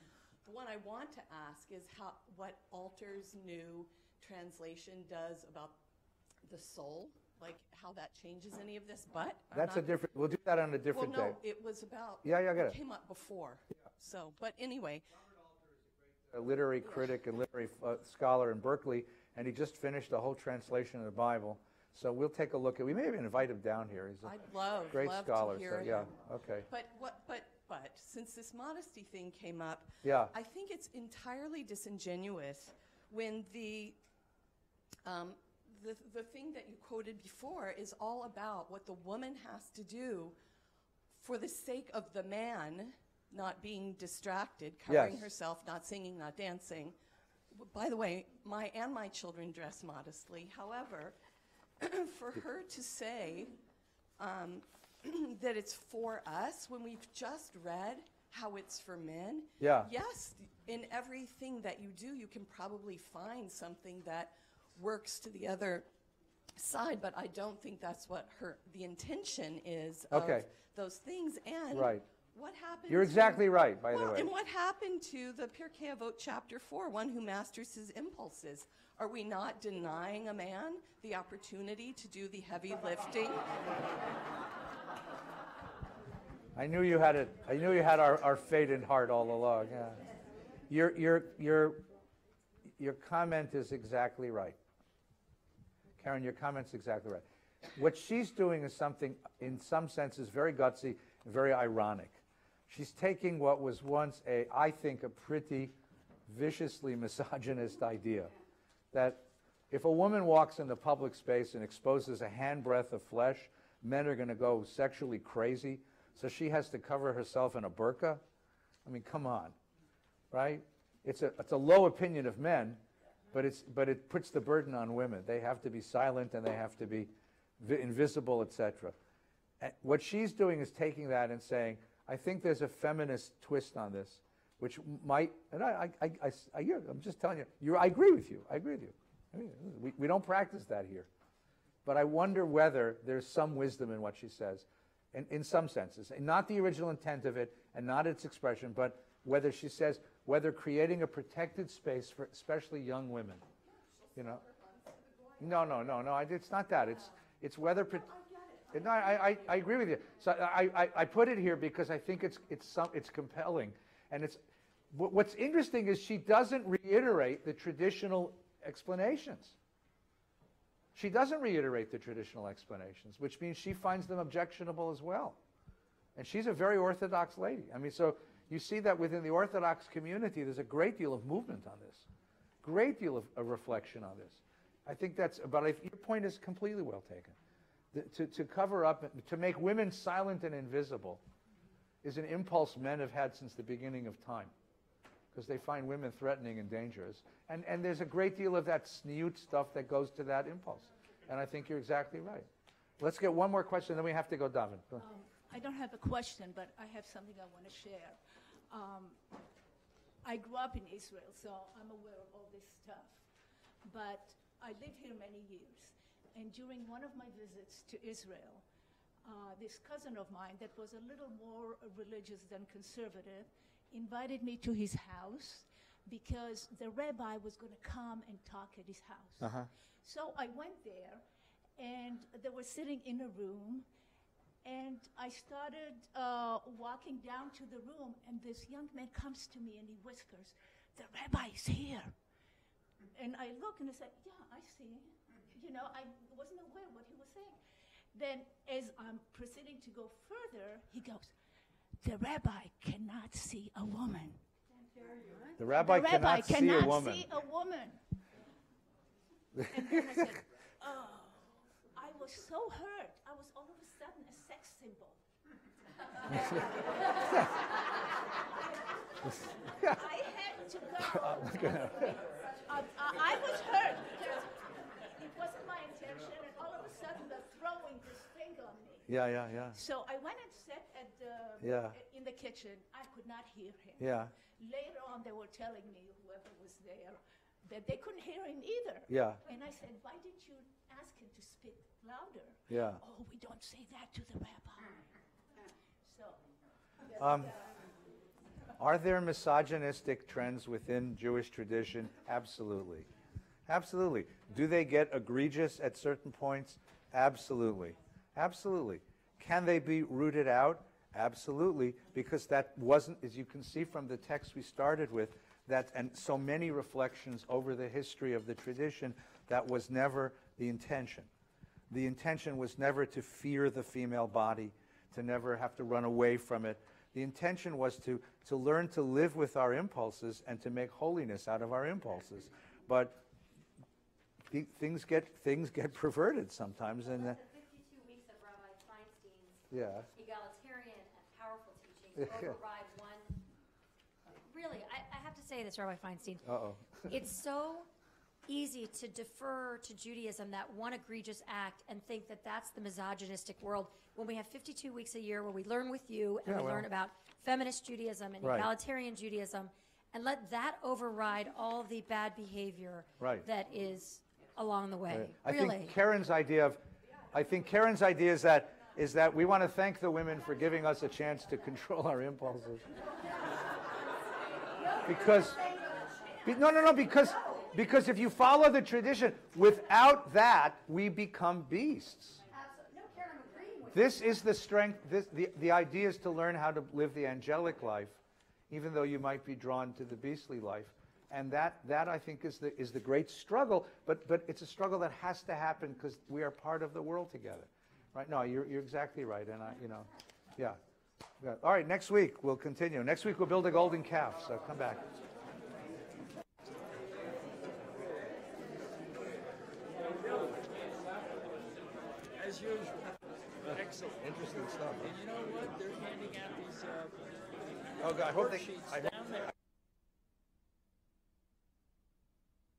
The one I want to ask is what Alter's new translation does about the soul, like how that changes any of this. But
that's we'll do that on a different day.
Well, no, it was about.
Yeah, I got it.
Came up before. Yeah. So, but anyway.
A literary critic and literary scholar in Berkeley, and he just finished a whole translation of the Bible. So we'll take a look at. We may even invite him down here. He's a great scholar.
To hear
so yeah,
him.
Okay.
But since this modesty thing came up,
yeah,
I think it's entirely disingenuous when the thing that you quoted before is all about what the woman has to do for the sake of the man not being distracted, covering herself, not singing, not dancing. By the way, my children dress modestly. However, for her to say that it's for us when we've just read how it's for men, yes, in everything that you do, you can probably find something that works to the other side, but I don't think that's what the intention is of those things. And What happened?
You're exactly right, by the
Well,
way.
and what happened to the Pirkei Avot chapter 4, one who masters his impulses? Are we not denying a man the opportunity to do the heavy lifting?
I knew you had it. I knew you had our fate in heart all along. Yeah. Your comment is exactly right. Karen, your comment's exactly right. What she's doing is something, in some senses, very gutsy, very ironic. She's taking what was once I think, a pretty viciously misogynist idea, that if a woman walks in the public space and exposes a handbreadth of flesh, men are going to go sexually crazy, so she has to cover herself in a burqa. I mean, come on, right? It's a low opinion of men, but it puts the burden on women. They have to be silent and they have to be invisible, etc. What she's doing is taking that and saying, I think there's a feminist twist on this, which might, and I'm just telling you, I agree with you. I agree with you. I mean, we don't practice that here. But I wonder whether there's some wisdom in what she says, in some senses. And not the original intent of it, and not its expression, but whether she says, whether creating a protected space for especially young women, you know. No, it's not that. It's whether. No, I agree with you. So I put it here because I think it's compelling, and what's interesting is she doesn't reiterate the traditional explanations. She doesn't reiterate the traditional explanations, which means she finds them objectionable as well. And she's a very orthodox lady. I mean, so you see that within the Orthodox community, there's a great deal of movement on this, great deal of reflection on this. I think your point is completely well taken. To cover up, to make women silent and invisible is an impulse men have had since the beginning of time, because they find women threatening and dangerous. And there's a great deal of that snute stuff that goes to that impulse. And I think you're exactly right. Let's get one more question, then we have to go, Davin. Go.
I don't have a question, but I have something I want to share. I grew up in Israel, so I'm aware of all this stuff. But I lived here many years. And during one of my visits to Israel, this cousin of mine that was a little more religious than conservative invited me to his house because the rabbi was going to come and talk at his house.
Uh-huh.
So I went there, and they were sitting in a room, and I started walking down to the room, and this young man comes to me and he whispers, "The rabbi is here." And I look and I said, "Yeah, I see." You know, I wasn't aware what he was saying. Then as I'm proceeding to go further, he goes, "The rabbi cannot see a woman."
The rabbi cannot see a woman.
See a woman. And then I said, "Oh," I was so hurt. I was all of a sudden a sex symbol. I had to go. I was hurt because it wasn't my intention, and all of a sudden they're throwing this thing on me.
Yeah.
So I went and sat at in the kitchen. I could not hear him.
Yeah.
Later on, they were telling me, whoever was there, that they couldn't hear him either.
Yeah.
And I said, "Why didn't you ask him to speak louder?"
Yeah.
"Oh, we don't say that to the rabbi." So.
Are there misogynistic trends within Jewish tradition? Absolutely. Absolutely. Do they get egregious at certain points? Absolutely. Absolutely. Can they be rooted out? Absolutely, because that wasn't, as you can see from the text we started with, and so many reflections over the history of the tradition, that was never the intention. The intention was never to fear the female body, to never have to run away from it. The intention was to learn to live with our impulses and to make holiness out of our impulses. But things get perverted sometimes. And
the 52 weeks of Rabbi Feinstein's egalitarian and powerful teachings override one. Really, I have to say this, Rabbi Feinstein.
Uh-oh.
It's so easy to defer to Judaism, that one egregious act, and think that that's the misogynistic world, when we have 52 weeks a year where we learn with you and learn about feminist Judaism and egalitarian Judaism, and let that override all the bad behavior that is along the way.
I think Karen's idea is that is that we want to thank the women for giving us a chance to control our impulses. Because, because if you follow the tradition, without that, we become beasts. This is the strength, the idea is to learn how to live the angelic life, even though you might be drawn to the beastly life. And that I think is the great struggle, but it's a struggle that has to happen because we are part of the world together. Right? No, you're exactly right. And yeah. All right, next week we'll continue. Next week we'll build a golden calf, so come back.
As usual. Excellent.
Interesting stuff.
And you know what? They're handing out these
Oh God, I hope they.
worksheets.